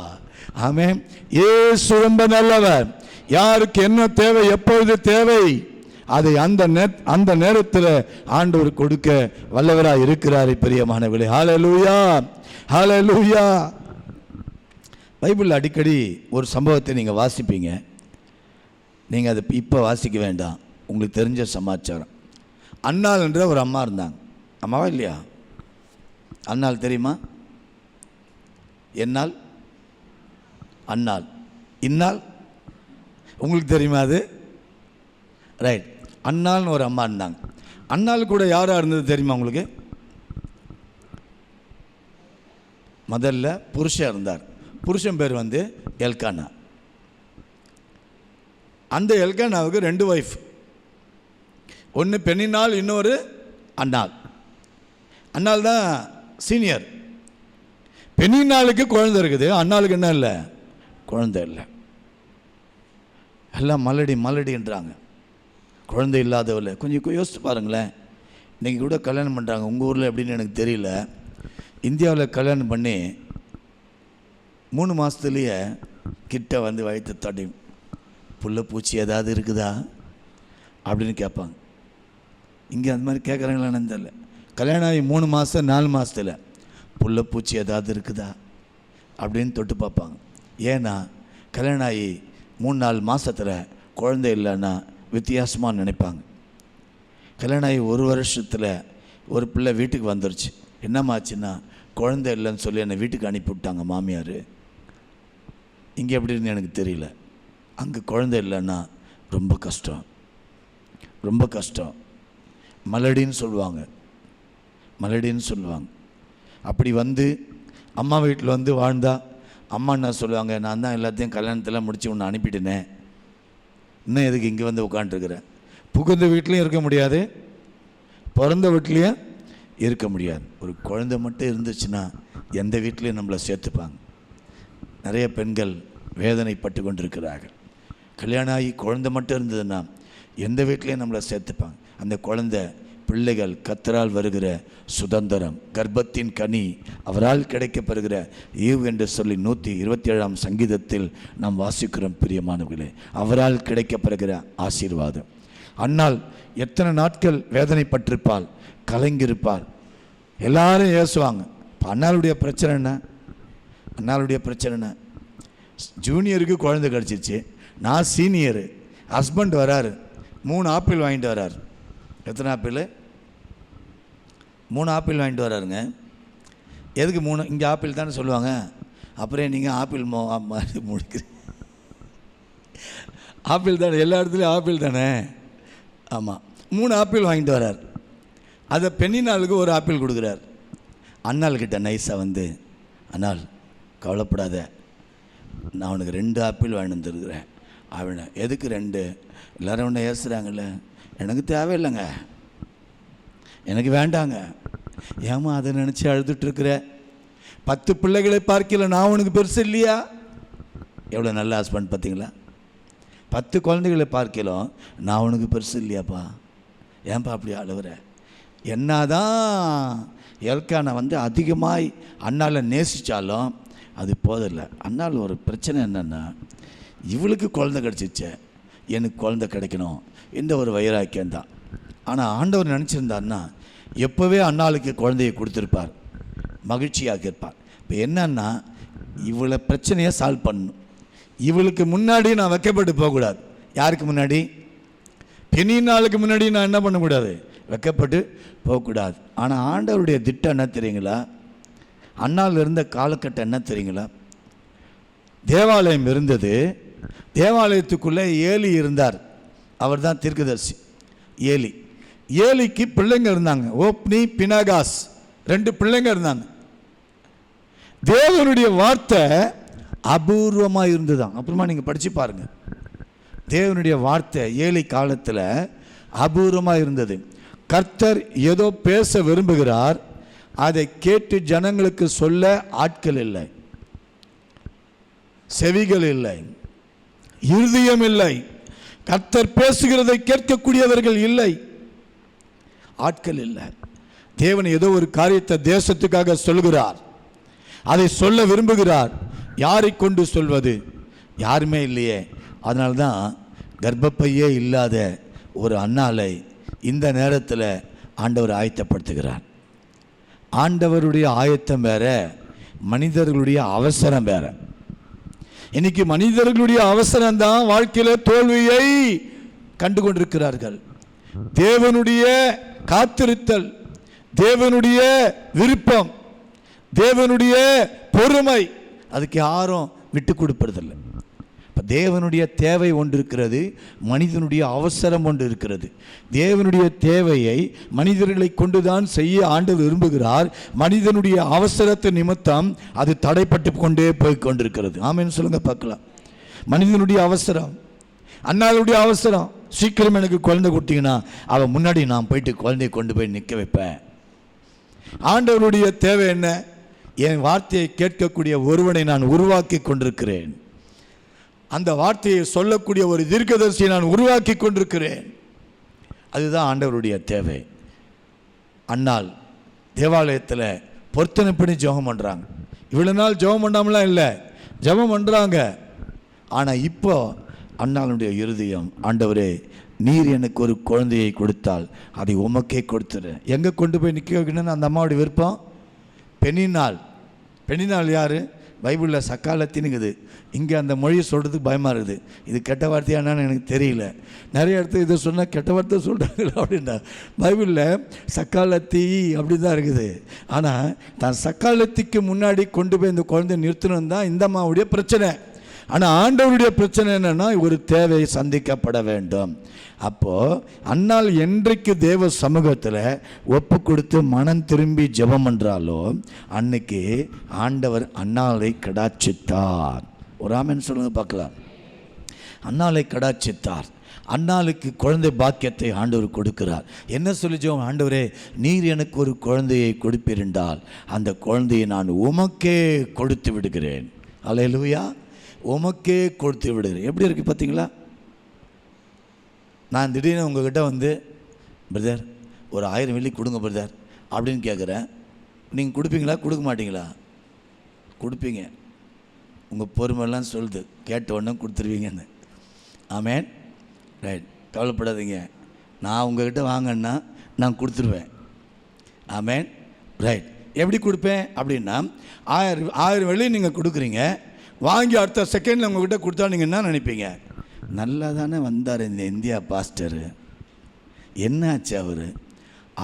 ஆமென். இயேசு ரொம்ப நல்லவர். யாருக்கு என்ன தேவை, எப்பொழுது தேவை, அதை அந்த நேரத்தில் ஆண்டவர் கொடுக்க வல்லவராக இருக்கிறார். பிரியமானவர்களே, ஹல்லேலூயா, ஹல்லேலூயா. பைபிள் அடிக்கடி ஒரு சம்பவத்தை நீங்கள் வாசிப்பீங்க. நீங்கள் அதை இப்போ வாசிக்க வேண்டாம், உங்களுக்கு தெரிஞ்ச சமாச்சாரம். அன்னாள் என்ற ஒரு அம்மா இருந்தாங்க. அம்மாவா இல்லையா? அன்னாள் தெரியுமா? என்னால், அன்னாள், இந்நாள் உங்களுக்கு தெரியுமா? அது ரைட். அன்னாள்னு ஒரு அம்மா இருந்தாங்க. அன்னாள் கூட யாராக இருந்தது தெரியுமா உங்களுக்கு? முதல்ல புருஷன் இருந்தார். புருஷன் பேர் வந்து எல்கானா. அந்த எல்கானாவுக்கு 2 ஒய்ஃப், ஒன்று பெண்ணினால், இன்னொரு அன்னாள். அன்னாள் தான் சீனியர். பெண்ணினாளுக்கு குழந்தை இருக்குது, அன்னாளுக்கு என்ன இல்லை, குழந்தை இல்லை. எல்லாம் மலடின்றாங்க, குழந்தை இல்லாதவஇல்லை. கொஞ்சம் யோசித்து பாருங்களேன். இன்றைக்கி கூட கல்யாணம் பண்ணுறாங்க. உங்கள் ஊரில் எப்படின்னு எனக்கு தெரியல. இந்தியாவில் கல்யாணம் பண்ணி 3 மாதத்துலேயே கிட்ட வந்து வயிற்று தடி, புள்ள பூச்சி ஏதாவது இருக்குதா அப்படின்னு கேட்பாங்க. இங்கே அந்த மாதிரி கேட்குறாங்களான்னு தெரியல. கல்யாணம் ஆகி 3 மாதம் 4 மாதத்தில் புள்ள பூச்சி ஏதாவது இருக்குதா அப்படின்னு தொட்டு பார்ப்பாங்க. ஏன்னா கல்யாணம் ஆகி 3-4 மாதத்தில் குழந்தை இல்லைன்னா வித்தியாசமாக நினைப்பாங்க. கல்யாணம் ஆகி 1 வருஷத்தில் ஒரு பிள்ளை வீட்டுக்கு வந்துருச்சு. என்னமாச்சுன்னா, குழந்தை இல்லைன்னு சொல்லி என்னை வீட்டுக்கு அனுப்பிவிட்டாங்க மாமியார். இங்கே எப்படின்னு எனக்கு தெரியல. அங்கே குழந்தை இல்லைன்னா ரொம்ப கஷ்டம், ரொம்ப கஷ்டம். மலடின்னு சொல்லுவாங்க. மலடின்னு சொல்லுவாங்க. அப்படி வந்து அம்மா வீட்டில் வந்து வாழ்ந்தா அம்மா என்ன சொல்லுவாங்க, நான் தான் எல்லாத்தையும் கல்யாணத்தெல்லாம் முடித்து ஒன்று அனுப்பிட்டேனே, இன்னும் எதுக்கு இங்கே வந்து உட்காந்துருக்குறேன். புகுந்த வீட்லேயும் இருக்க முடியாது, பிறந்த வீட்லேயும் இருக்க முடியாது. ஒரு குழந்தை மட்டும் இருந்துச்சுன்னா எந்த வீட்லேயும் நம்மளை சேர்த்துப்பாங்க. நிறைய பெண்கள் வேதனைப்பட்டு கொண்டிருக்கிறார்கள். கல்யாணம் ஆகி குழந்தை மட்டும் இருந்ததுன்னா எந்த வீட்லேயும் நம்மளை சேர்த்துப்பாங்க. அந்த குழந்தை பிள்ளைகள் கர்த்தரால் வருகிற சுதந்திரம், கர்ப்பத்தின் கனி அவரால் கிடைக்கப்பெறுகிற ஈவ் என்று சொல்லி 127ஆம் சங்கீதத்தில் நாம் வாசிக்கிறோம். பிரியமானவர்களே, அவரால் கிடைக்கப்பெறுகிற ஆசீர்வாதம். அன்னாள் எத்தனை நாட்கள் வேதனைப்பட்டிருப்பாள், கலங்கியிருப்பாள். எல்லாரும் ஏசுவாங்க. இப்போ அன்னாளுடைய பிரச்சனை என்ன? அன்னாளுடைய பிரச்சனை என்ன? ஜூனியருக்கு குழந்தை கிடச்சிச்சு, நான் சீனியரு, ஹஸ்பண்ட் வராரு, 3 ஆப்பிள் வாங்கிட்டு வராரு. எத்தனை ஆப்பிள்? 3 ஆப்பிள் வாங்கிட்டு வராருங்க. எதுக்கு 3? இங்கே ஆப்பிள் தானே சொல்லுவாங்க. அப்புறம் நீங்கள் ஆப்பிள் முடிக்கிறேன். ஆப்பிள் தானே, எல்லா இடத்துலையும் ஆப்பிள் தானே. ஆமாம், 3 ஆப்பிள் வாங்கிட்டு வரார். அதை பெண்ணினாளுக்கு ஒரு ஆப்பிள் கொடுக்குறார். அண்ணாள்கிட்ட நைஸாக வந்து, அண்ணாள் கவலைப்படாத, நான் அவனுக்கு 2 ஆப்பிள் வாங்கி வந்துருக்குறேன். அவனை எதுக்கு 2? எல்லோரும் ஒன்று ஏசுகிறாங்கல்ல, எனக்கு தேவையில்லைங்க, எனக்கு வேண்டாங்க. ஏமா அதை நினச்சி அழுதுட்டுருக்குற? 10 பிள்ளைகளை பார்க்கல, நான் உனக்கு பெருசு இல்லையா? எவ்வளோ நல்ல ஹஸ்பண்ட் பார்த்தீங்களா? 10 குழந்தைகளை பார்க்கலாம், நான் உனக்கு பெருசு இல்லையாப்பா? ஏன்பா அப்படி அழுவுற? என்னதான் எல்கானை வந்து அதிகமாய் அண்ணாளை நேசித்தாலும் அது போதில்லை. அண்ணாள் ஒரு பிரச்சனை என்னென்னா, இவளுக்கு குழந்தை கிடச்சிச்சே, எனக்கு குழந்தை கிடைக்கணும், இந்த ஒரு வைராக்கியம்தான். ஆனால் ஆண்டவர் நினச்சிருந்தாருன்னா எப்போவே அண்ணாளுக்கு குழந்தையை கொடுத்துருப்பார், மகிழ்ச்சியாக இருப்பார். இப்போ என்னன்னா, இவளை பிரச்சனையை சால்வ் பண்ணணும். இவளுக்கு முன்னாடி நான் வைக்கப்பட்டு போகக்கூடாது. யாருக்கு முன்னாடி? பெண்ணினாளுக்கு முன்னாடி நான் என்ன பண்ணக்கூடாது? வைக்கப்பட்டு போகக்கூடாது. ஆனால் ஆண்டவருடைய திட்டம் என்ன தெரியுங்களா? அண்ணாவில் இருந்த காலகட்டம் என்ன தெரியுங்களா? தேவாலயம் இருந்தது. தேவாலயத்துக்குள்ளே ஏலி இருந்தார். அவர் தான் தீர்க்கதரிசி ஏலி. ஏலிக்கு பிள்ளைங்க இருந்தாங்க, ஓப்னி, பினாகாஸ், 2 பிள்ளைங்க இருந்தாங்க. தேவனுடைய வார்த்தை அபூர்வமாக இருந்துதான். அப்புறமா நீங்கள் படித்து பாருங்கள். தேவனுடைய வார்த்தை ஏலி காலத்தில் அபூர்வமாக இருந்தது. கர்த்தர் ஏதோ பேச விரும்புகிறார், அதை கேட்டு ஜனங்களுக்கு சொல்ல ஆட்கள் இல்லை, செவிகள் இல்லை, இருதயம் இல்லை. கர்த்தர் பேசுகிறதை கேட்கக்கூடியவர்கள் இல்லை, ஆட்கள் இல்லை. தேவன் ஏதோ ஒரு காரியத்தை தேசத்துக்காக சொல்கிறார், அதை சொல்ல விரும்புகிறார். யாரை கொண்டு சொல்வது? யாருமே இல்லையே. அதனால தான் கர்ப்பப்பையே இல்லாத ஒரு அன்னாளை இந்த நேரத்தில் ஆண்டவர் ஆயத்தப்படுத்துகிறார். ஆண்டவருடைய ஆயத்தம் வேற, மனிதர்களுடைய அவசரம் வேற. இன்னைக்கு மனிதர்களுடைய அவசரம்தான் வாழ்க்கையில் தோல்வியை கண்டு கொண்டிருக்கிறார்கள். தேவனுடைய காத்திருத்தல், தேவனுடைய விருப்பம், தேவனுடைய பொறுமை, அதுக்கு யாரும் விட்டு கொடுப்பதில்லை. இப்போ தேவனுடைய தேவை ஒன்று இருக்கிறது, மனிதனுடைய அவசரம் ஒன்று இருக்கிறது. தேவனுடைய தேவையை மனிதர்களை கொண்டுதான் செய்ய ஆண்டவர் விரும்புகிறார். மனிதனுடைய அவசரத்தை நிமித்தம் அது தடைப்பட்டு கொண்டே போய் கொண்டிருக்கிறது. ஆமென் சொல்லுங்க பார்க்கலாம். மனிதனுடைய அவசரம், அண்ணாளுடைய அவசரம், சீக்கிரம் எனக்கு குழந்தை கொடுத்தீங்கன்னா அவன் முன்னாடி நான் போயிட்டு குழந்தையை கொண்டு போய் நிற்க வைப்பேன். ஆண்டவருடைய தேவை என்ன? என் வார்த்தையை கேட்கக்கூடிய ஒருவனை நான் உருவாக்கி கொண்டிருக்கிறேன், அந்த வார்த்தையை சொல்லக்கூடிய ஒரு தீர்க்கதரிசியை நான் உருவாக்கி கொண்டிருக்கிறேன். அதுதான் ஆண்டவருடைய தேவை. அன்னாள் தேவாலயத்தில் பொருத்தனை பண்ணி ஜெபம் பண்ணுறாங்க. இவ்வளோ நாள் ஜெபம் பண்ணாமலாம் இல்லை, ஜெபம் பண்ணுறாங்க. ஆனால் இப்போ அன்னாளுடைய இருதயம், ஆண்டவரே நீர் எனக்கு ஒரு குழந்தையை கொடுத்தால் அதை உமக்கே கொடுத்துரு. எங்கே கொண்டு போய் நிற்க வைக்கணும்னு அந்த அம்மாவுடைய விருப்பம். பெண்ணினாள். பெண்ணினாள் யார்? பைபிளில் சக்காலத்தின்னுக்குது. இங்கே அந்த மொழியை சொல்கிறதுக்கு பயமாக இருக்குது. இது கெட்ட வார்த்தையானான்னு எனக்கு தெரியல. நிறைய இடத்துல இதை சொன்னால் கெட்ட வார்த்தை சொல்கிறாங்களா அப்படின்னா, பைபிளில் சக்காலத்தி அப்படி தான் இருக்குது. ஆனால் தான் சக்காலத்திக்கு முன்னாடி கொண்டு போய் இந்த குழந்தைய நிறுத்தணும் தான் இந்த அம்மாவுடைய பிரச்சனை. ஆனால் ஆண்டவருடைய பிரச்சனை என்னன்னா, ஒரு தேவை சந்திக்கப்பட வேண்டும். அப்போது அன்னாள் என்றைக்கு தேவ சமூகத்தில் ஒப்பு கொடுத்து மனம் திரும்பி ஜெபம் என்றாலோ அன்னைக்கு ஆண்டவர் அன்னாளை கடாட்சித்தார். ஒரு ஆமென் சொல்லுங்க பார்க்கலாம். அன்னாளை கடாட்சித்தார். அன்னாளுக்கு குழந்தை பாக்கியத்தை ஆண்டவர் கொடுக்கிறார். என்ன சொல்லிச்சோம்? ஆண்டவரே, நீர் எனக்கு ஒரு குழந்தையை கொடுப்பீரென்றால் அந்த குழந்தையை நான் உமக்கே கொடுத்து விடுகிறேன். அல்லேலூயா. உமக்கே கொடுத்து விடுகிறேன். எப்படி இருக்குது பார்த்தீங்களா? நான் திடீர்னு உங்ககிட்ட வந்து, பிரதர் ஒரு 1000 வெள்ளி கொடுங்க பிரதர் அப்படின்னு கேட்குறேன். நீங்கள் கொடுப்பீங்களா? கொடுக்க மாட்டீங்களா? கொடுப்பீங்க. உங்கள் பொறுமையெல்லாம் சொல்லுது, கேட்ட உடனே கொடுத்துருவீங்கன்னு. ஆமேன். ரைட், கவலைப்படாதீங்க. நான் உங்ககிட்ட வாங்கன்னா நான் கொடுத்துருவேன். ஆமேன். ரைட். எப்படி கொடுப்பேன் அப்படின்னா, 1000 வெள்ளி நீங்கள் கொடுக்குறீங்க, வாங்கி அடுத்த செகண்டில் உங்ககிட்ட கொடுத்தா நீங்கள் என்ன நினைப்பீங்க? நல்லா தானே வந்தார் இந்த இந்தியா பாஸ்டரு, என்னாச்சு அவர்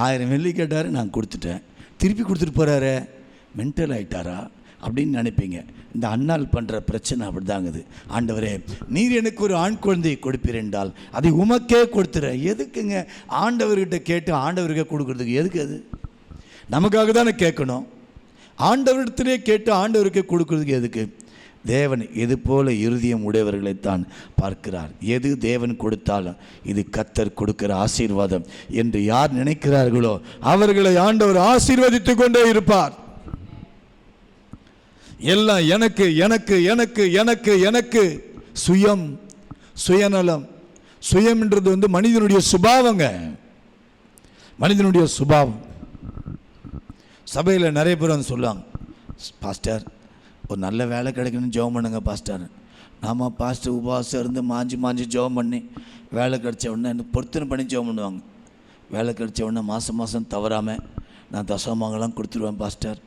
1000 வெள்ளி கேட்டார், நான் கொடுத்துட்டேன், திருப்பி கொடுத்துட்டு போகிறாரு, மென்டல் ஆகிட்டாரா அப்படின்னு நினைப்பீங்க. இந்த அன்னாள் பண்ணுற பிரச்சனை அப்படி தாங்குது. ஆண்டவரே, நீர் எனக்கு ஒரு ஆண் குழந்தையை கொடுப்பீர் என்றால் அதை உமக்கே கொடுத்துற. எதுக்குங்க ஆண்டவர்கிட்ட கேட்டு ஆண்டவர்கிட்ட கொடுக்குறதுக்கு? எதுக்கு? அது நமக்காக தானே கேட்கணும். ஆண்டவரிடத்திலே கேட்டு ஆண்டவருக்கு கொடுக்குறதுக்கு எதுக்கு? தேவன் இது போல இருதயம் உடையவர்களைத்தான் பார்க்கிறார். எது தேவன் கொடுத்தாலும் இது கர்த்தர் கொடுக்கிற ஆசீர்வாதம் என்று யார் நினைக்கிறார்களோ அவர்களை ஆண்டவர் ஆசீர்வதித்து கொண்டே இருப்பார். எல்லாம் எனக்கு எனக்கு எனக்கு எனக்கு எனக்கு சுயம், சுயநலம். சுயம்ன்றது வந்து மனிதனுடைய சுபாவங்க, மனிதனுடைய சுபாவம். சபையில் நிறைய பேர் வந்து சொல்லுவாங்க, பாஸ்டர் ஒரு நல்ல வேலை கிடைக்கணும்னு ஜெபம் பண்ணுங்க பாஸ்டர். நாம பாஸ்டர் உபவாசம் இருந்து மாஞ்சி ஜெபம் பண்ணி வேலை கிடைச்ச உடனே எனக்கு பொருத்தனை பண்ணி ஜெபம் பண்ணுவாங்க. வேலை கிடைச்ச உடனே மாதம் தவறாமல் நான் தசமங்கலாம் கொடுத்துருவேன் பாஸ்டர்.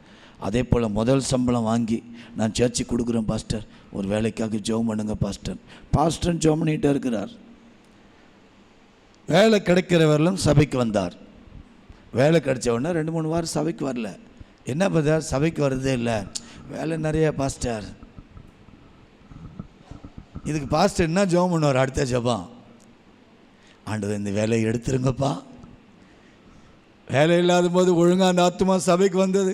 அதே போல் முதல் சம்பளம் வாங்கி நான் சர்ச்சுக்கு கொடுக்குறேன் பாஸ்டர், ஒரு வேலைக்காக ஜெபம் பண்ணுங்க பாஸ்டர். பாஸ்டர் ஜெபம் பண்ணிகிட்டே இருக்கிறார். வேலை கிடைக்கிறவர்களும் சபைக்கு வந்தார். வேலை கிடைச்ச உடனே 2-3 வாரம் சபைக்கு வரல. என்ன பண்ணுறார்? சபைக்கு வர்றதே இல்லை, வேலை நிறைய பாஸ்டர். இதுக்கு பாஸ்டர் என்ன ஜெபம் பண்ணுவார்? அடுத்த ஜெபம், ஆண்டவர் இந்த வேலையை எடுத்துருங்கப்பா. வேலை இல்லாத போது ஒழுங்காக அந்த ஆத்துமா சபைக்கு வந்தது,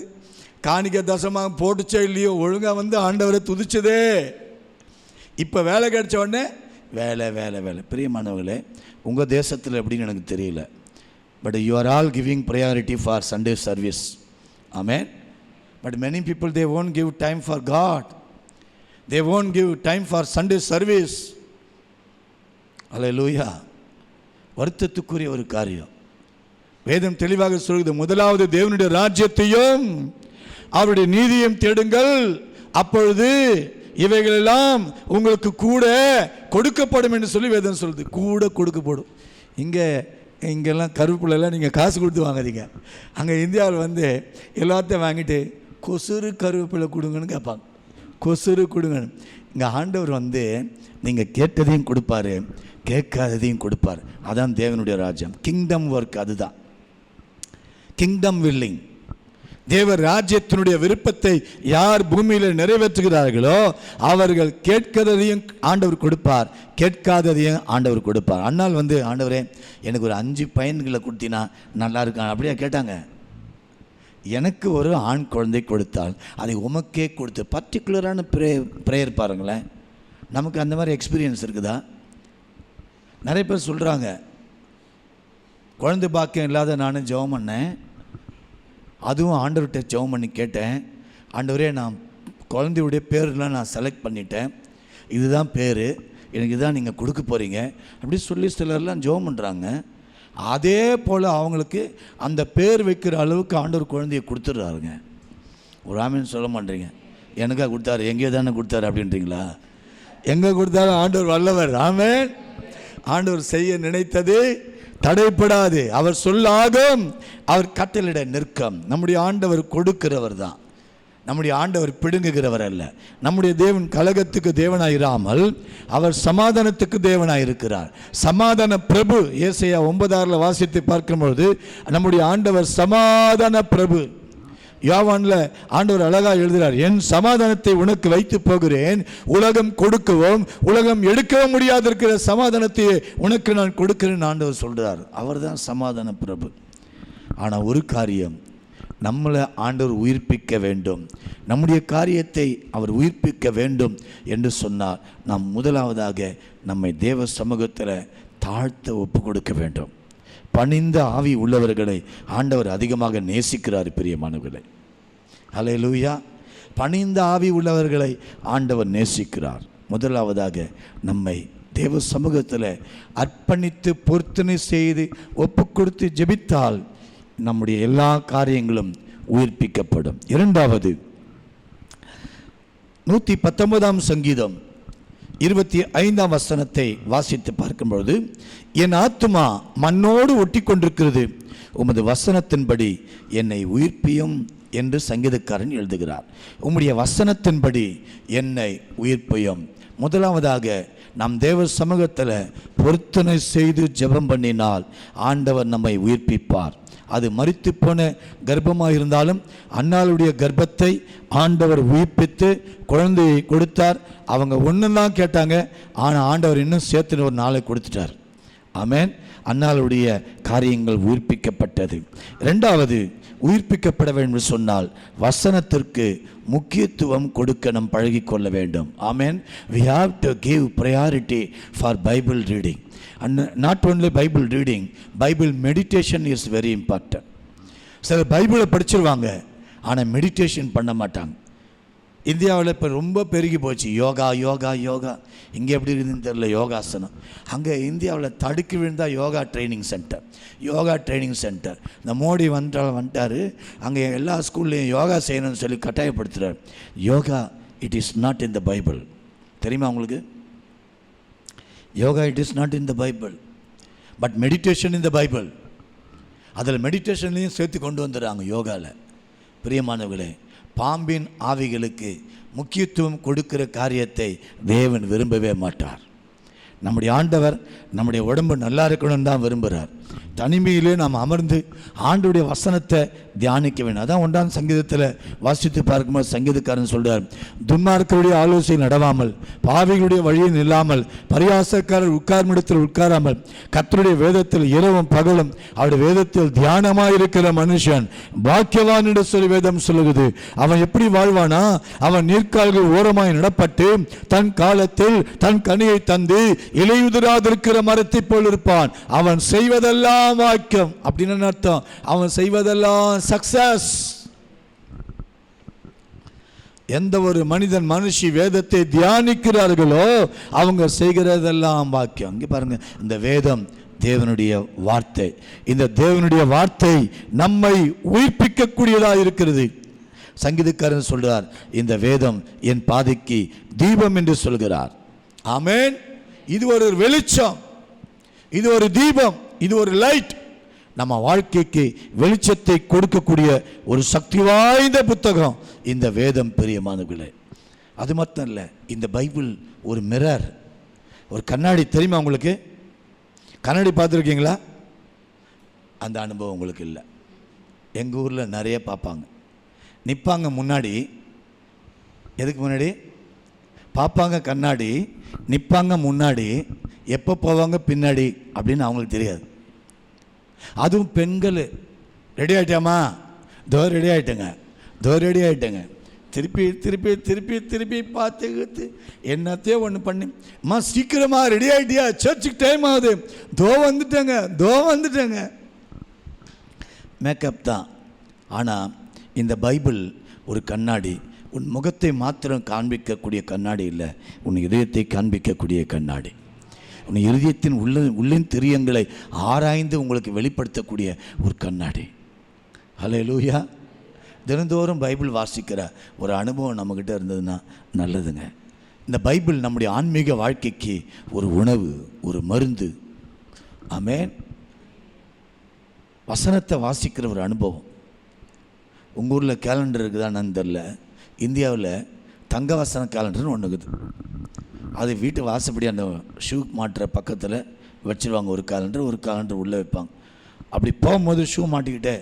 காணிக்க தசமாக போட்டுச்சோ இல்லையோ, ஒழுங்காக வந்து ஆண்டவரை துதிச்சதே. இப்போ வேலை கிடைச்ச உடனே வேலை வேலை வேலை. பிரியமானவர்களே, உங்கள் தேசத்தில் எப்படின்னு எனக்கு தெரியல, but you are all giving priority for Sunday service. Amen. But many people, they won't give time for God. They won't give time for Sunday service. Hallelujah. வருத்தத்துக்குரிய ஒரு காரியம். வேதம் தெளிவாக சொல்கிறது, முதலாவது தேவனுடைய ராஜ்யத்தையும் அவருடைய நீதியையும் தேடுங்கள், அப்பொழுது இவைகளெல்லாம் உங்களுக்கு கூட கொடுக்கப்படும் என்று சொல்லி வேதம் சொல்லுது. கூட கொடுக்கப்படும். இங்கெல்லாம் கருவேப்பிலெல்லாம் நீங்கள் காசு கொடுத்து வாங்காதீங்க. அங்கே இந்தியாவில் வந்து எல்லாத்தையும் வாங்கிட்டு கொசுறு கருவேப்பிலை கொடுங்கன்னு கேட்பாங்க. கொசுறு கொடுங்கன்னு. இங்கே ஆண்டவர் வந்து நீங்கள் கேட்டதையும் கொடுப்பார், கேட்காததையும் கொடுப்பார். அதான் தேவனுடைய ராஜ்யம். கிங்டம் ஒர்க் அதுதான். Kingdom willing. தேவ ராஜ்யத்தினுடைய விருப்பத்தை யார் பூமியில் நிறைவேற்றுகிறார்களோ அவர்கள் கேட்கிறதையும் ஆண்டவர் கொடுப்பார், கேட்காததையும் ஆண்டவர் கொடுப்பார். அன்னால் வந்து, ஆண்டவரே எனக்கு ஒரு 5 பையன்களை கொடுத்தினா நல்லா இருக்கான் அப்படியா கேட்டாங்க. எனக்கு ஒரு ஆண் குழந்தை கொடுத்தால் அதை உமக்கே கொடுத்து. பர்டிகுலரான ப்ரேயர் பாருங்களேன். நமக்கு அந்த மாதிரி எக்ஸ்பீரியன்ஸ் இருக்குதா? நிறைய பேர் சொல்கிறாங்க, குழந்தை பாக்கியம் இல்லாத நானும் ஜெபம் பண்ணேன், அதுவும் ஆண்டவர்கிட்ட ஜெபம் பண்ணி கேட்டேன், ஆண்டவரே நான் குழந்தையுடைய பேரெலாம் நான் செலக்ட் பண்ணிட்டேன், இதுதான் பேர், எனக்கு இதான் நீங்கள் கொடுக்க போகிறீங்க அப்படி சொல்லி சிலர்லாம் ஜெபம் பண்ணுறாங்க. அதே போல் அவங்களுக்கு அந்த பேர் வைக்கிற அளவுக்கு ஆண்டவர் குழந்தையை கொடுத்துட்றாருங்க. ஒரு ஆமீன் சொல்ல மாட்டேறீங்க. எனக்கா கொடுத்தாரு? எங்கேயோ தானே கொடுத்தாரு அப்படின்றீங்களா? எங்கே கொடுத்தாலும் ஆண்டவர் வல்லவர். ஆமென். ஆண்டவர் செய்ய நினைத்தது தடைப்படாது. அவர் சொல்லாகும், அவர் கட்டளையிட நிற்கும். நம்முடைய ஆண்டவர் கொடுக்கிறவர் தான். நம்முடைய ஆண்டவர் பிடுங்குகிறவர் அல்ல. நம்முடைய தேவன் கலகத்துக்கு தேவனாயிராமல் அவர் சமாதானத்துக்கு தேவனாயிருக்கிறார். சமாதான பிரபு. ஏசாயா 9:6 வாசித்து பார்க்கும்பொழுது நம்முடைய ஆண்டவர் சமாதான பிரபு. யோவான்ல ஆண்டவர் அழகா எழுதுகிறார், என் சமாதானத்தை உனக்கு வைத்து போகிறேன், உலகம் கொடுக்கவும் உலகம் எடுக்கவும் முடியாது இருக்கிற சமாதானத்தை உனக்கு நான் கொடுக்கிறேன் ஆண்டவர் சொல்றார். அவர் தான் சமாதான பிரபு. ஆனால் ஒரு காரியம், நம்மளை ஆண்டவர் உயிர்ப்பிக்க வேண்டும், நம்முடைய காரியத்தை அவர் உயிர்ப்பிக்க வேண்டும் என்று சொன்னால் நாம் முதலாவதாக நம்மை தேவ சமூகத்தில் தாழ்த்த ஒப்பு கொடுக்க வேண்டும். பணிந்த ஆவி உள்ளவர்களை ஆண்டவர் அதிகமாக நேசிக்கிறார் பிரியமானவர்களே. அல்லேலூயா. பணிந்த ஆவி உள்ளவர்களை ஆண்டவர் நேசிக்கிறார். முதலாவதாக நம்மை தேவ சமூகத்தில் அர்ப்பணித்து பொருத்தனை செய்து ஒப்பு கொடுத்து ஜெபித்தால் நம்முடைய எல்லா காரியங்களும் உயிர்ப்பிக்கப்படும். இரண்டாவது, 119 சங்கீதம் 25 வசனத்தை வாசித்து பார்க்கும்பொழுது, என் ஆத்துமா மண்ணோடு ஒட்டி கொண்டிருக்கிறது, உமது வசனத்தின்படி என்னை உயிர்ப்பியும் என்று சங்கீதக்காரன் எழுதுகிறார். உம்முடைய வசனத்தின்படி என்னை உயிர்ப்பியும். முதலாவதாக நாம் தேவ சமூகத்தில் பொருத்தனை செய்து ஜெபம் பண்ணினால் ஆண்டவர் நம்மை உயிர்ப்பிப்பார். அது மரித்து போன கர்ப்பமாக இருந்தாலும் அன்னாளுடைய கர்ப்பத்தை ஆண்டவர் உயிர்ப்பித்து குழந்தையை கொடுத்தார். அவங்க ஒன்று தான் கேட்டாங்க, ஆனால் ஆண்டவர் இன்னும் சேர்த்து ஒரு நாளை கொடுத்துட்டார். ஆமென். அன்னாளுடைய காரியங்கள் உயிர்ப்பிக்கப்பட்டது. இரண்டாவது, உயிர்ப்பிக்கப்பட வேண்டும் சொன்னால் வசனத்திற்கு முக்கியத்துவம் கொடுக்க நாம் பழகிக்கொள்ள வேண்டும். ஆமென். we have to give priority for Bible reading and not only Bible reading, Bible meditation is very important. சில பைபிளை படிச்சிருவாங்க, ஆனால் மெடிடேஷன் பண்ண மாட்டாங்க. இந்தியாவில் இப்போ ரொம்ப பெருகி போச்சு யோகா யோகா யோகா. இங்கே எப்படி இருக்குதுன்னு தெரியல யோகாசனம். அங்கே இந்தியாவில் தடுக்கி விழுந்தால் yoga training centre, yoga training centre. இந்த மோடி வந்துட்டார், அங்கே எல்லா ஸ்கூல்லையும் யோகா செய்யணும்னு சொல்லி கட்டாயப்படுத்துகிறார். Yoga it is not in the Bible. தெரியுமா உங்களுக்கு? Yoga it is not in the Bible, but meditation in the Bible. அதில் மெடிடேஷன்லையும் சேர்த்து கொண்டு வந்துடுறாங்க யோகாவில். பிரியமானவர்களே, பாம்பின் ஆவிகளுக்கு முக்கியத்துவம் கொடுக்கிற காரியத்தை தேவன் விரும்பவே மாட்டார். நம்முடைய ஆண்டவர் நம்முடைய உடம்பு நல்லா இருக்கணும்னு தான் விரும்புகிறார். தனிமையிலே நாம் அமர்ந்து ஆண்டுடைய வசனத்தை தியானிக்க வேண்டும். அதான் 1ஆம் சங்கீதத்தில் வாசித்து பார்க்கும்போது சங்கீதக்காரன் சொல்கிறார், துன்மார்க்கருடைய ஆலோசனை நடவாமல், பாவிகளுடைய வழியை நில்லாமல், பரியாசக்காரர் உட்கார்மிடத்தில் உட்காராமல், கர்த்தருடைய வேதத்தில் இரவும் பகலும் அவருடைய வேதத்தில் தியானமாக இருக்கிற மனுஷன் பாக்கியவான் என்று சொல்லி வேதம் சொல்லுகிறது. அவன் எப்படி வாழ்வானா? அவன் நீர்க்கால்கள் ஓரமாய் நடப்பட்டு தன் காலத்தில் தன் கனியை தந்து இலையுதிராதிருக்கிற மரத்தை போல் இருப்பான். அவன் செய்வதெல்லாம் வாக்கியம். அப்படின்னு அர்த்தம், அவன் செய்வதெல்லாம் சக்சஸ். எந்த ஒரு மனிதன் மனுஷி வேதத்தை தியானிக்கிறார்களோ அவங்க செய்கிறதெல்லாம் வாக்கியம். இங்கே பாருங்க, இந்த வேதம் தேவனுடைய வார்த்தை. இந்த தேவனுடைய வார்த்தை நம்மை உயிர்ப்பிக்கக்கூடியதாக இருக்கிறது. சங்கீதக்காரன் சொல்றார், இந்த வேதம் என் பாதைக்கு தீபம் என்று சொல்கிறார். ஆமென். இது ஒரு வெளிச்சம், இது ஒரு தீபம், இது ஒரு லைட். நம்ம வாழ்க்கைக்கு வெளிச்சத்தை கொடுக்கக்கூடிய ஒரு சக்தி வாய்ந்த புத்தகம் இந்த வேதம். பிரியமானவர்களே, அது மட்டும் இல்லை, இந்த பைபிள் ஒரு மிரர், ஒரு கண்ணாடி. தெரியுமா உங்களுக்கு? கண்ணாடி பார்த்துருக்கீங்களா? அந்த அனுபவம் உங்களுக்கு இல்லை. எங்கள் ஊரில் நிறைய பார்ப்பாங்க, நிற்பாங்க முன்னாடி. எதுக்கு முன்னாடி பார்ப்பாங்க? கண்ணாடி. நிற்பாங்க முன்னாடி, எப்போ போவாங்க பின்னாடி அப்படின்னு அவங்களுக்கு தெரியாது. அதுவும் பெண்கள். ரெடி ஆகிட்டாமா? தோ ரெடி ஆகிட்டேங்க, தோ ரெடி ஆகிட்டேங்க. திருப்பி திருப்பி திருப்பி திருப்பி பார்த்து என்னத்தையே ஒன்று பண்ணி, அம்மா சீக்கிரமா ரெடி ஆகிட்டியா, சர்ச்சுக்கு டைம் ஆகுது, தோ வந்துட்டேங்க, தோ வந்துட்டேங்க. மேக்கப் தான். ஆனால் இந்த பைபிள் ஒரு கண்ணாடி. உன் முகத்தை மாத்திரம் காண்பிக்கக்கூடிய கண்ணாடி இல்லை, உன் இதயத்தை காண்பிக்கக்கூடிய கண்ணாடி. உன் இதயத்தின் உள்ளின் திரியங்களை ஆராய்ந்து உங்களுக்கு வெளிப்படுத்தக்கூடிய ஒரு கண்ணாடி. ஹல்லேலூயா. தினந்தோறும் பைபிள் வாசிக்கிற ஒரு அனுபவம் நம்மக்கிட்ட இருந்ததுன்னா நல்லதுங்க. இந்த பைபிள் நம்முடைய ஆன்மீக வாழ்க்கைக்கு ஒரு உணவு, ஒரு மருந்து. ஆமென். வசனத்தை வாசிக்கிற ஒரு அனுபவம். உங்கள் ஊரில் கேலண்டர் இருக்குதான்னு தெரில. இந்தியாவில் தங்க வசன கேலண்டர்னு ஒன்று இருக்குது. அது வீட்டு வாசப்படி அந்த ஷூ மாட்டுற பக்கத்தில் வச்சுருவாங்க. ஒரு கேலண்டர் உள்ளே வைப்பாங்க. அப்படி போகும்போது ஷூ மாட்டிக்கிட்ட,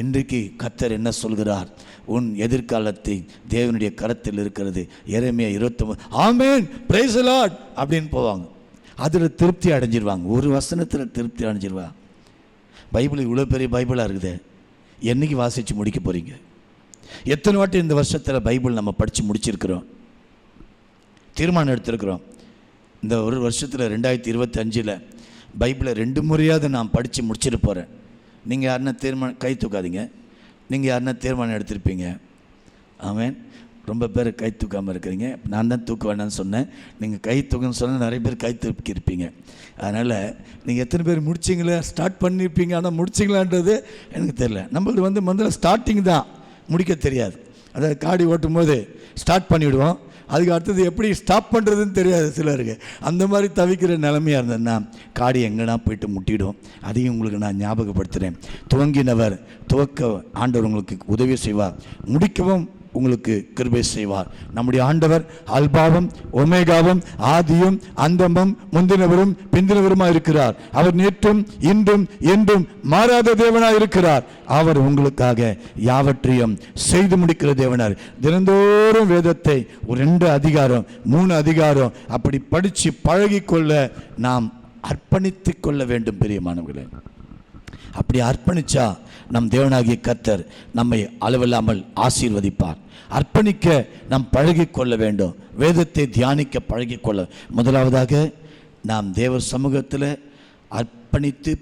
இன்றைக்கு கர்த்தர் என்ன சொல்கிறார், உன் எதிர்காலத்தை தேவனுடைய கரத்தில் இருக்கிறது. எரேமியா 29 ஆமென் பிரைஸ் தி லார்ட் அப்படின்னு போவாங்க. அதில் திருப்தி அடைஞ்சிருவாங்க. ஒரு வசனத்தில் திருப்தி அடைஞ்சிருவாங்க. பைபிள் இவ்வளோ பெரிய பைபிளாக இருக்குது, என்றைக்கு வாசித்து முடிக்க போகிறீங்க? எத்தனை வாட்டி இந்த வருஷத்தில் பைபிள் நம்ம படித்து முடிச்சிருக்கிறோம், தீர்மானம் எடுத்திருக்கிறோம். இந்த ஒரு வருஷத்தில் 2025 பைபிளை 2 முறையாவது நான் படித்து முடிச்சிட்டு போகிறேன். நீங்கள் யாருன்னா தீர்மானம் கை தூக்காதீங்க. நீங்கள் யாருன்னா தீர்மானம் எடுத்திருப்பீங்க. ஆமென். ரொம்ப பேர் கை தூக்காமல் இருக்கிறீங்க. நான் தான் தூக்க வேண்டாம்னு சொன்னேன். நீங்கள் கை தூக்கன்னு சொன்னால் நிறைய பேர் கை தூக்கியிருப்பீங்க. அதனால் நீங்கள் எத்தனை பேர் முடிச்சிங்களா, ஸ்டார்ட் பண்ணியிருப்பீங்க. ஆனால் முடிச்சிங்களான்றது எனக்கு தெரியல. நம்மளுக்கு முதல்ல ஸ்டார்டிங் தான், முடிக்க தெரியாது. அதாவது காடி ஓட்டும் போது ஸ்டார்ட் பண்ணிவிடுவோம், அதுக்கு அடுத்தது எப்படி ஸ்டாப் பண்ணுறதுன்னு தெரியாது சிலருக்கு. அந்த மாதிரி தவிக்கிற நிலைமையாக இருந்ததுன்னா காடி எங்கன்னா போயிட்டு முட்டிடும். அதையும் உங்களுக்கு நான் ஞாபகப்படுத்துகிறேன். துவங்கினவர் துவக்க ஆண்டவர் உங்களுக்கு உதவி செய்வார், முடிக்கவும் உங்களுக்கு கிருபை செய்வார். நம்முடைய ஆண்டவர் அல்பாவும் ஒமேகாவும் ஆதியும் அந்தமும் முந்தினவரும் பிந்தினவருமாய் இருக்கிறார். அவர் நேற்றும் இன்றும் என்றும் மாறாத தேவனாய் இருக்கிறார். அவர் உங்களுக்காக யாவற்றையும் செய்து முடிக்கிற தேவனார். தினந்தோறும் வேதத்தை ஒரு 2 அதிகாரம் 3 அதிகாரம் அப்படி படித்து பழகிக்கொள்ள நாம் அர்ப்பணித்து கொள்ள வேண்டும் பிரியமானவர்களே. அப்படி அர்ப்பணிச்சா நம் தேவனாகிய கர்த்தர் நம்மை அளவில்லாமல் ஆசீர்வதிப்பார். அர்ப்பணிக்க நாம் பழகிக்கொள்ள வேண்டும். வேதத்தை தியானிக்க பழகிக்கொள்ள, முதலாவதாக நாம் தேவ சமூகத்தில் அர்ப்பணித்து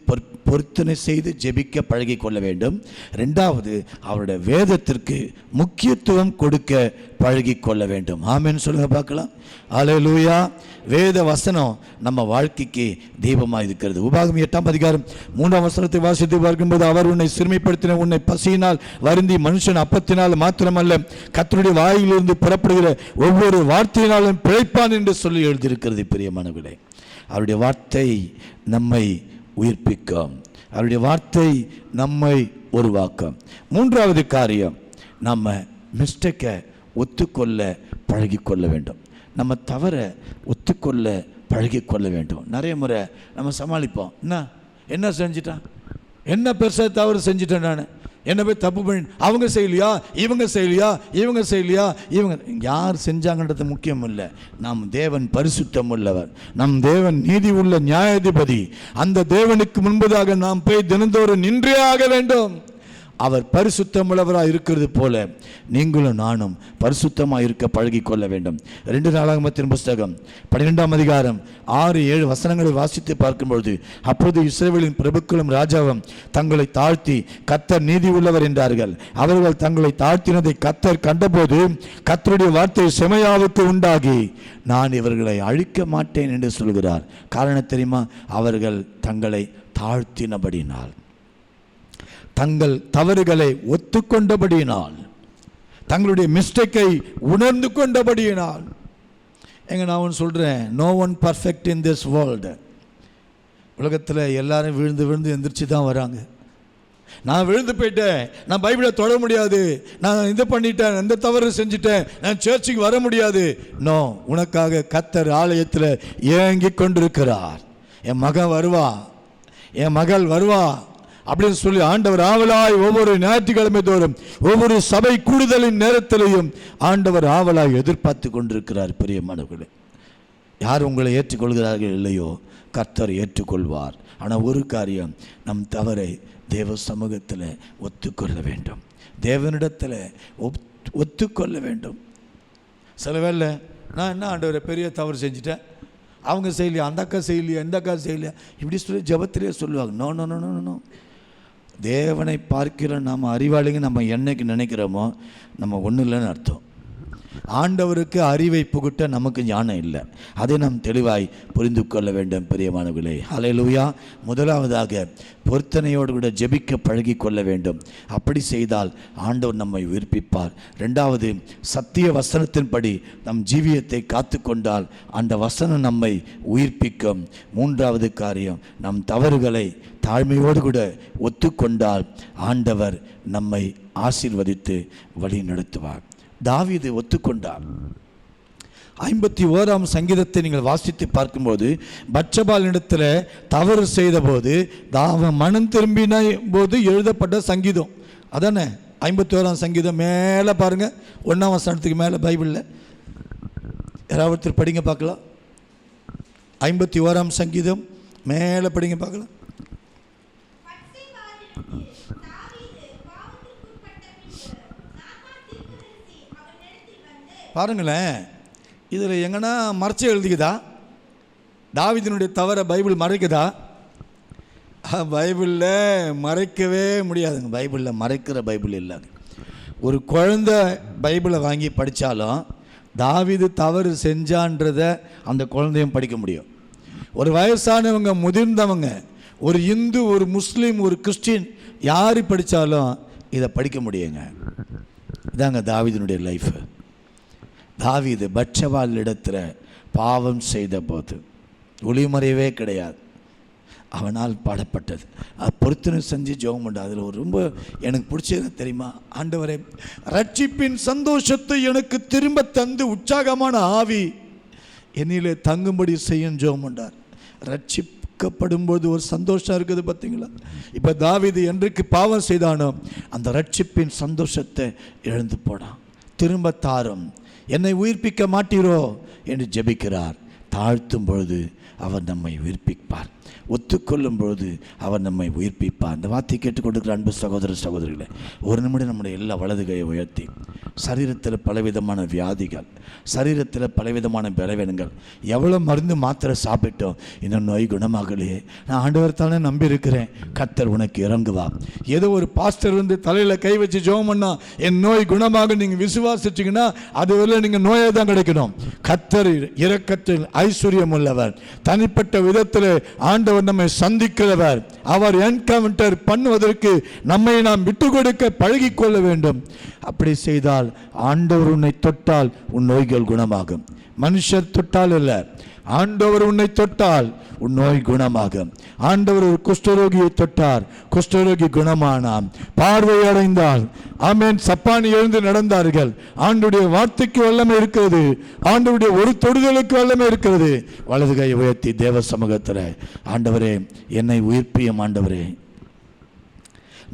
பொருத்தனை செய்து ஜெபிக்க பழகி கொள்ள வேண்டும். 2வது அவருடைய வேதத்திற்கு முக்கியத்துவம் கொடுக்க பழகி கொள்ள வேண்டும். ஆமென் சொல்லுங்க பார்க்கலாம். அல்லேலூயா. வேத வசனம் நம்ம வாழ்க்கைக்கு தீபமாக இருக்கிறது. உபாகமம் 8ஆம் அதிகாரம் 3ஆம் வசனத்தை வாசித்து பார்க்கும்போது, அவர் உன்னை சிறுமைப்படுத்தின, உன்னை பசியினால் வருந்தி மனுஷன் அப்பத்தினால் மாத்திரமல்ல கர்த்தருடைய வாயிலிருந்து புறப்படுகிற ஒவ்வொரு வார்த்தையினாலும் பிழைப்பான் என்று சொல்லி எழுதியிருக்கிறது. பிரியமானவர்களே, அவருடைய வார்த்தை நம்மை உயிர்ப்பிக்கும். அவருடைய வார்த்தை நம்மை உருவாக்கும். 3வது காரியம், நம்ம மிஸ்டேக்கை ஒத்துக்கொள்ள பழகிக்கொள்ள வேண்டும். நம்ம தவற ஒத்துக்கொள்ள பழகிக்கொள்ள வேண்டும். நிறைய முறை நம்ம சமாளிப்போம். என்ன செஞ்சிட்டான், என்ன பெருசாக தவறு செஞ்சிட்டேன், நான் என்ன போய் தப்பு பண்ணி, அவங்க செய்யலையா, இவங்க செய்யலையா, இவங்க செய்யலையா, இவங்க யார் செஞ்சாங்கன்றது முக்கியம் இல்லை. நம் தேவன் பரிசுத்தம் உள்ளவர், நம் தேவன் நீதி உள்ள நியாயாதிபதி. அந்த தேவனுக்கு முன்பதாக நாம் போய் தினந்தோறும் நின்றே ஆக வேண்டும். அவர் பரிசுத்தம் உள்ளவராக இருக்கிறது போல நீங்களும் நானும் பரிசுத்தமாக இருக்க பழகி கொள்ள வேண்டும். 2 நாளாகமத்தின் புஸ்தகம் 12ஆம் அதிகாரம் 6-7 வசனங்களை வாசித்து பார்க்கும்பொழுது, அப்போது இஸ்ரவேலின் பிரபுக்களும் ராஜாவும் தங்களை தாழ்த்தி கர்த்தர் நீதி உள்ளவர் என்றார்கள். அவர்கள் தங்களை தாழ்த்தினதை கர்த்தர் கண்டபோது கர்த்தருடைய வார்த்தை செமையாவுக்கு உண்டாகி, நான் இவர்களை அழிக்க மாட்டேன் என்று சொல்கிறார். காரணம் தெரியுமா? அவர்கள் தங்களை தாழ்த்தினபடியினால், தங்கள் தவறுகளை ஒத்துக்கொண்டபடியினால், தங்களுடைய மிஸ்டேக்கை உணர்ந்து கொண்டபடியினால். நான் ஒன்று சொல்கிறேன், no one perfect in this world. உலகத்தில் எல்லாரும் விழுந்து விழுந்து எந்திரிச்சு தான் வராங்க. நான் விழுந்து போயிட்டேன், நான் பைபிளை தொட முடியாது, நான் இதை பண்ணிட்டேன், இந்த தவறு செஞ்சுட்டேன், நான் சர்ச்சுக்கு வர முடியாது. நோ, உனக்காக கர்த்தர் ஆலயத்தில் ஏங்கி கொண்டிருக்கிறார். என் மகன் வருவா, என் மகள் வருவா அப்படின்னு சொல்லி ஆண்டவர் ஆவலாய் ஒவ்வொரு ஞாயிற்றுக்கிழமை தோறும் ஒவ்வொரு சபை கூடுதலின் நேரத்திலையும் ஆண்டவர் ஆவலாய் எதிர்பார்த்து கொண்டிருக்கிறார். பிரியமானவர்களே, யார் உங்களை ஏற்றுக்கொள்கிறார்கள் இல்லையோ கர்த்தர் ஏற்றுக்கொள்வார். ஆனால் ஒரு காரியம், நம் தவறை தேவ சமூகத்தில் ஒத்துக்கொள்ள வேண்டும், தேவனிடத்தில் ஒத்துக்கொள்ள வேண்டும். சில வேளை நான் என்ன ஆண்டவரை பெரிய தவறு செஞ்சுட்டேன், அவங்க செய்யலையா, அந்த அக்கா செய்யலையா, இந்த அக்கா செய்யலையா, இப்படி சொல்லி ஜபத்திலே சொல்லுவாங்க. No no no no no. தேவனை பார்க்கிற நம்ம அறிவாளிங்க நம்ம என்னைக்கு நினைக்கிறோமோ நம்ம ஒன்றும் இல்லைன்னு அர்த்தம். ஆண்டவருக்கு அறிவை புகுட்ட நமக்கு ஞானம் இல்லை. அதை நாம் தெளிவாய் புரிந்து கொள்ள வேண்டும் பிரியமானவர்களே. ஹல்லேலூயா. முதலாவதாக பொருத்தனையோடு கூட ஜெபிக்க பழகி கொள்ள வேண்டும். அப்படி செய்தால் ஆண்டவர் நம்மை உயிர்ப்பிப்பார். 2வது, சத்திய வசனத்தின்படி நம் ஜீவியத்தை காத்து கொண்டால் அந்த வசனம் நம்மை உயிர்ப்பிக்கும். 3வது காரியம், நம் தவறுகளை தாழ்மையோடு கூட ஒத்துக்கொண்டால் ஆண்டவர் நம்மை ஆசீர்வதித்து வழி நடத்துவார். தாவீது ஒத்துக்கொண்டார். 51ஆம் சங்கீதத்தை நீங்கள் வாசித்து பார்க்கும்போது பத்சபாளிடத்தில் தவறு செய்த போது அவன் மனம் திரும்பின போது எழுதப்பட்ட சங்கீதம் அதானே. 51ஆம் சங்கீதம் மேலே பாருங்கள், 1ஆம் வசனத்துக்கு மேலே பைபிளில் யாராவது படிங்க பார்க்கலாம். 51ஆம் சங்கீதம் மேலே படிங்க பார்க்கலாம். பாருங்களேன், இதில் எங்கன்னா மறைச்சி எழுதிக்குதா? தாவீதினுடைய தவறை பைபிள் மறைக்குதா? பைபிளில் மறைக்கவே முடியாதுங்க. பைபிளில் மறைக்கிற பைபிள் இல்லைங்க. ஒரு குழந்தை பைபிளை வாங்கி படித்தாலும் தாவீது தவறு செஞ்சான்றதை அந்த குழந்தையும் படிக்க முடியும். ஒரு வயசானவங்க, முதிர்ந்தவங்க, ஒரு இந்து, ஒரு முஸ்லீம், ஒரு கிறிஸ்டின் யார் படித்தாலும் இதை படிக்க முடியுங்க. இதாங்க தாவீதினுடைய லைஃபு. தாவீது பத்சபாள் இடத்துல பாவம் செய்த போது ஒளிமறையவே கிடையாது, அவனால் பாடப்பட்டது. அது பொருத்தனை செஞ்சு ஜெபம் பண்ண. அதில் ஒரு ரொம்ப எனக்கு பிடிச்சது தெரியுமா? ஆண்டவரே, ரட்சிப்பின் சந்தோஷத்தை எனக்கு திரும்ப தந்து உற்சாகமான ஆவி என்னிலே தங்கும்படி செய்யும் ஜெபம் பண்ணார். ரட்சிக்கப்படும்போது ஒரு சந்தோஷம் இருக்குது பார்த்தீங்களா? இப்போ தாவீது என்றைக்கு பாவம் செய்தானோ அந்த ரட்சிப்பின் சந்தோஷத்தை எழுந்து போனான். திரும்ப தாரும், என்னை உயிர்ப்பிக்க மாட்டீரோ என்று ஜெபிக்கிறார். தாழ்த்தும் பொழுது அவர் நம்மை உயிர்ப்பிப்பார், ஒத்துக்கொள்ளும் பொழுது அவர் நம்மை உயிர்ப்பிப்பார். அந்த வார்த்தை கேட்டுக்கொண்டிருக்கிற அன்பு சகோதர சகோதரிகளை, ஒரு நிமிடம் நம்முடைய எல்லா வலதுகையை உயர்த்தி, சரீரத்தில் பலவிதமான வியாதிகள், சரீரத்தில் பலவிதமான பலவீனங்கள், எவ்வளோ மருந்து மாத்திரை சாப்பிட்டோம், இந்த நோய் குணமாகலையே, நான் ஆண்டவர் தானே நம்பி இருக்கிறேன், கர்த்தர் உனக்கு இறங்குவா. ஏதோ ஒரு பாஸ்டர் வந்து தலையில் கை வச்சு ஜெபம் பண்ணா என் நோய் குணமாக நீங்கள் விசுவாசிச்சிங்கன்னா அதுவரை நீங்கள் நோயை தான் கிடைக்கணும். கர்த்தர் இரக்கத்தில் ஐஸ்வர்யம் உள்ளவர், தனிப்பட்ட விதத்தில் ஆண்டவர் நம்மை சந்திக்கிறவர். அவர் என்கவுண்டர் பண்ணுவதற்கு நம்மை நாம் விட்டு கொடுக்க பழகிக்கொள்ள வேண்டும். அப்படி செய்தால் ஆண்டவர் உன்னை தொட்டால் உன் நோய்கள் குணமாகும். மனுஷர் தொட்டால் அல்ல, ஆண்டவர் உன்னை தொட்டால் உன் நோய் குணமாகும். ஆண்டவர் ஒரு குஷ்டரோகியை தொட்டார், குஷ்டரோகி குணமானான், பார்வை அடைந்தால். ஆமென். சப்பானி எழுந்து நடந்தார்கள். ஆண்டுடைய வார்த்தைக்கு வல்லமை இருக்கிறது, ஆண்டவருடைய ஒரு தொடுதலுக்கு வல்லமை இருக்கிறது. வலது கை உயர்த்தி தேவ சமூகத்தில், ஆண்டவரே என்னை உயிர்ப்பியும் ஆண்டவரே,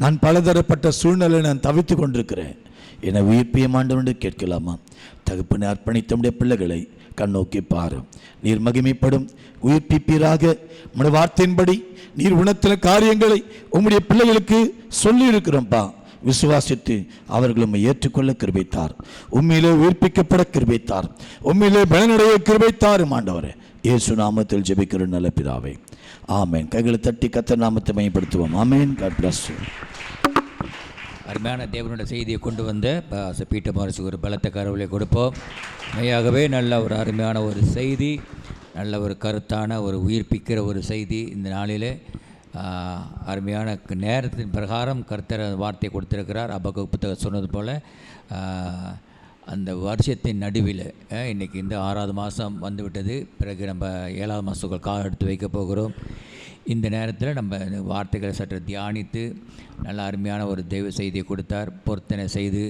நான் பலதரப்பட்ட சூழ்நிலை நான் தவித்து கொண்டிருக்கிறேன், என்னை உயிர்ப்பியும் ஆண்டவன் கேட்கலாமா? தகப்பனை அர்ப்பணித்தமுடைய பிள்ளைகளை கண்ணோக்கி பாரு. நீர் மகிமைப்படும் உயிர்ப்பிப்பீராக. உம்முடைய வார்த்தையின்படி நீர் உணர்த்தின காரியங்களை உம்முடைய பிள்ளைகளுக்கு சொல்லி இருக்கிறோம்ப்பா. விசுவாசித்து அவர்களும் ஏற்றுக்கொள்ள கிருபைத்தார், உண்மையிலே உயிர்ப்பிக்கப்பட கிருபைத்தார், உண்மையிலே பலனடைய கிருபைத்தாரும் ஆண்டவரே. இயேசு நாமத்தில் ஜெபிக்கிற நல்ல பிதாவே, ஆமேன். கைகளை தட்டி கர்த்தர் நாமத்தை மையப்படுத்துவோம். ஆமேன். God bless you. அருமையான தேவனுடைய செய்தியை கொண்டு வந்த பீட்டர் மாரிஸுக்கு ஒரு பலத்த கரவலை கொடுப்போம். மெய்யாகவே நல்ல ஒரு அருமையான ஒரு செய்தி, நல்ல ஒரு கருத்தான ஒரு உயிர்ப்பிக்கிற ஒரு செய்தி. இந்த நாளிலே அருமையான நேரத்தின் பிரகாரம் கர்த்தர் வார்த்தை கொடுத்திருக்கிறார். அபகூக் புத்தகம் சொன்னது போல் அந்த வருஷத்தின் நடுவில் இன்றைக்கி இந்த 6வது மாதம் வந்துவிட்டது. பிறகு நம்ம 7வது மாதத்துக்குள் கால் எடுத்து வைக்க போகிறோம். இந்த நேரத்தில் நம்ம வார்த்தைகளை சற்று தியானித்து நல்ல அருமையான ஒரு தெய்வ செய்தியை கொடுத்தார். பொருத்தனை செய்து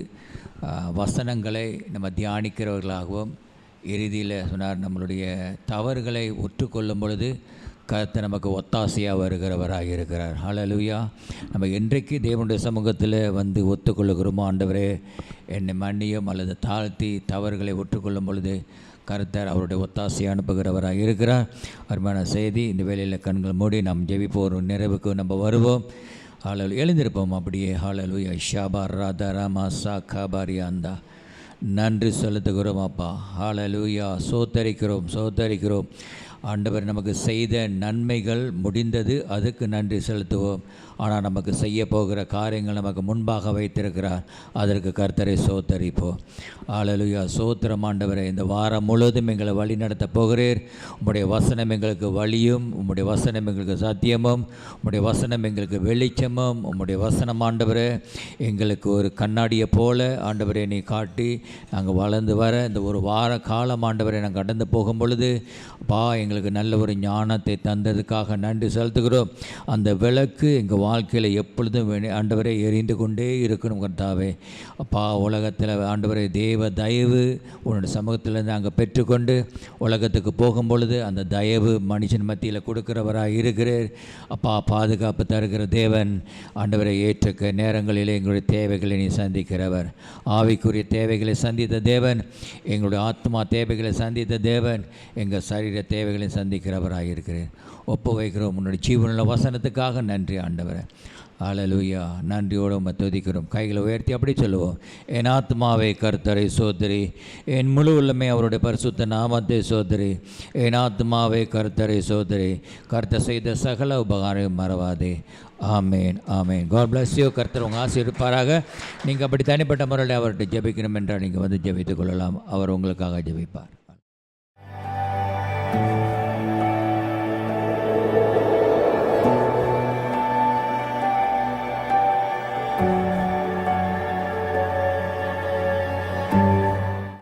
வசனங்களை நம்ம தியானிக்கிறவர்களாகவும், இறுதியில் சொன்னார் நம்மளுடைய தவறுகளை ஒற்றுக்கொள்ளும் பொழுது கர்த்தர் நமக்கு ஒத்தாசையாக வருகிறவராக இருக்கிறார். ஹல்லேலூயா. நம்ம என்றைக்கு தேவனுடைய சமூகத்தில் வந்து ஒத்துக்கொள்ளுகிறோமோ, ஆண்டவரே என்னை மன்னியும் அல்லது தாழ்த்தி தவறுகளை ஒற்றுக்கொள்ளும் பொழுது கர்த்தர் அவருடைய ஒத்தாசையை அனுப்புகிறவராக இருக்கிறார். அருமையான செய்தி. இந்த வேளையில் கண்கள் மூடி நாம் ஜெபிப்போம். நிறைவுக்கு நம்ம வருவோம். ஹல்லேலூயா. எழுந்திருப்போம் அப்படியே. ஹல்லேலூயா. ஷாபா ராதா ராமா சா காபாரியாந்தா. நன்றி செலுத்துகிறோம் அப்பா. ஹல்லேலூயா. சோத்தரிக்கிறோம். ஆண்டவர் நமக்கு செய்த நன்மைகள் முடிந்தது, அதுக்கு நன்றி செலுத்துவோம். ஆனால் நமக்கு செய்ய போகிற காரியங்கள் நமக்கு முன்பாக வைத்திருக்கிறார், அதற்கு கர்த்தரை சோத்தரிப்போம். ஹல்லேலூயா. சோத்திரம் ஆண்டவரே. இந்த வாரம் முழுவதும் எங்களை வழி நடத்த போகிறீர். உம்முடைய வசனம் எங்களுக்கு வழியும், உம்முடைய வசனம் எங்களுக்கு சத்தியமும், உம்முடைய வசனம் எங்களுக்கு வெளிச்சமும். உம்முடைய வசனம் ஆண்டவரே எங்களுக்கு ஒரு கண்ணாடியை போல ஆண்டவரே நீ காட்டி நாங்கள் வளர்ந்து வர இந்த ஒரு வார காலம் ஆண்டவரை நாங்கள் கடந்து போகும் பொழுது பா எங்களுக்கு நல்ல ஒரு ஞானத்தை தந்ததுக்காக நன்றி செலுத்துகிறோம். அந்த விளக்கு எங்கள் வாழ்க்கையில் எப்பொழுதும் ஆண்டவரை எரிந்து கொண்டே இருக்கணும் கர்த்தாவே. அப்பா, உலகத்தில் ஆண்டவரை தேவ தயவு உன்னோட சமூகத்தில் நாங்கள் பெற்றுக்கொண்டு உலகத்துக்கு போகும் பொழுது அந்த தயவு மனுஷன் மத்தியில் கொடுக்கிறவராக இருக்கிறார். அப்பா, பாதுகாப்பு தருகிற தேவன் ஆண்டவரை ஏற்ற நேரங்களில் எங்களுடைய தேவைகளை நீ சந்திக்கிறவர். ஆவிக்குரிய தேவைகளை சந்தித்த தேவன், எங்களுடைய ஆத்மா தேவைகளை சந்தித்த தேவன், எங்கள் சரீர தேவைகளை சந்திக்கிறவராக இருக்கிறேன். ஒப்பு வைக்கிறோம் உன்னுடைய ஜீவனுள்ள வசனத்துக்காக நன்றி ஆண்டவரே. ஹல்லேலூயா. நன்றியோடு உம்மை துதிக்கிறோம். கைகளை உயர்த்தி அப்படி சொல்லுவோம். என் ஆத்மாவை கர்த்தரை சோதரி, என் முழு உள்ளமே அவருடைய பரிசுத்த நாமத்தை சோதரி. என் ஆத்மாவை கர்த்தரை சோதரி, கர்த்தர் செய்த சகல உபகாரம் மறவாதே. Amen, amen. God bless you. கர்த்தர் உங்கள் ஆசை இருப்பாராக. நீங்கள் அப்படி தனிப்பட்ட முறையில் அவர்கிட்ட ஜெபிக்கணும் என்றால் நீங்கள் வந்து ஜெபித்துக் கொள்ளலாம். அவர் உங்களுக்காக ஜெபிப்பார்.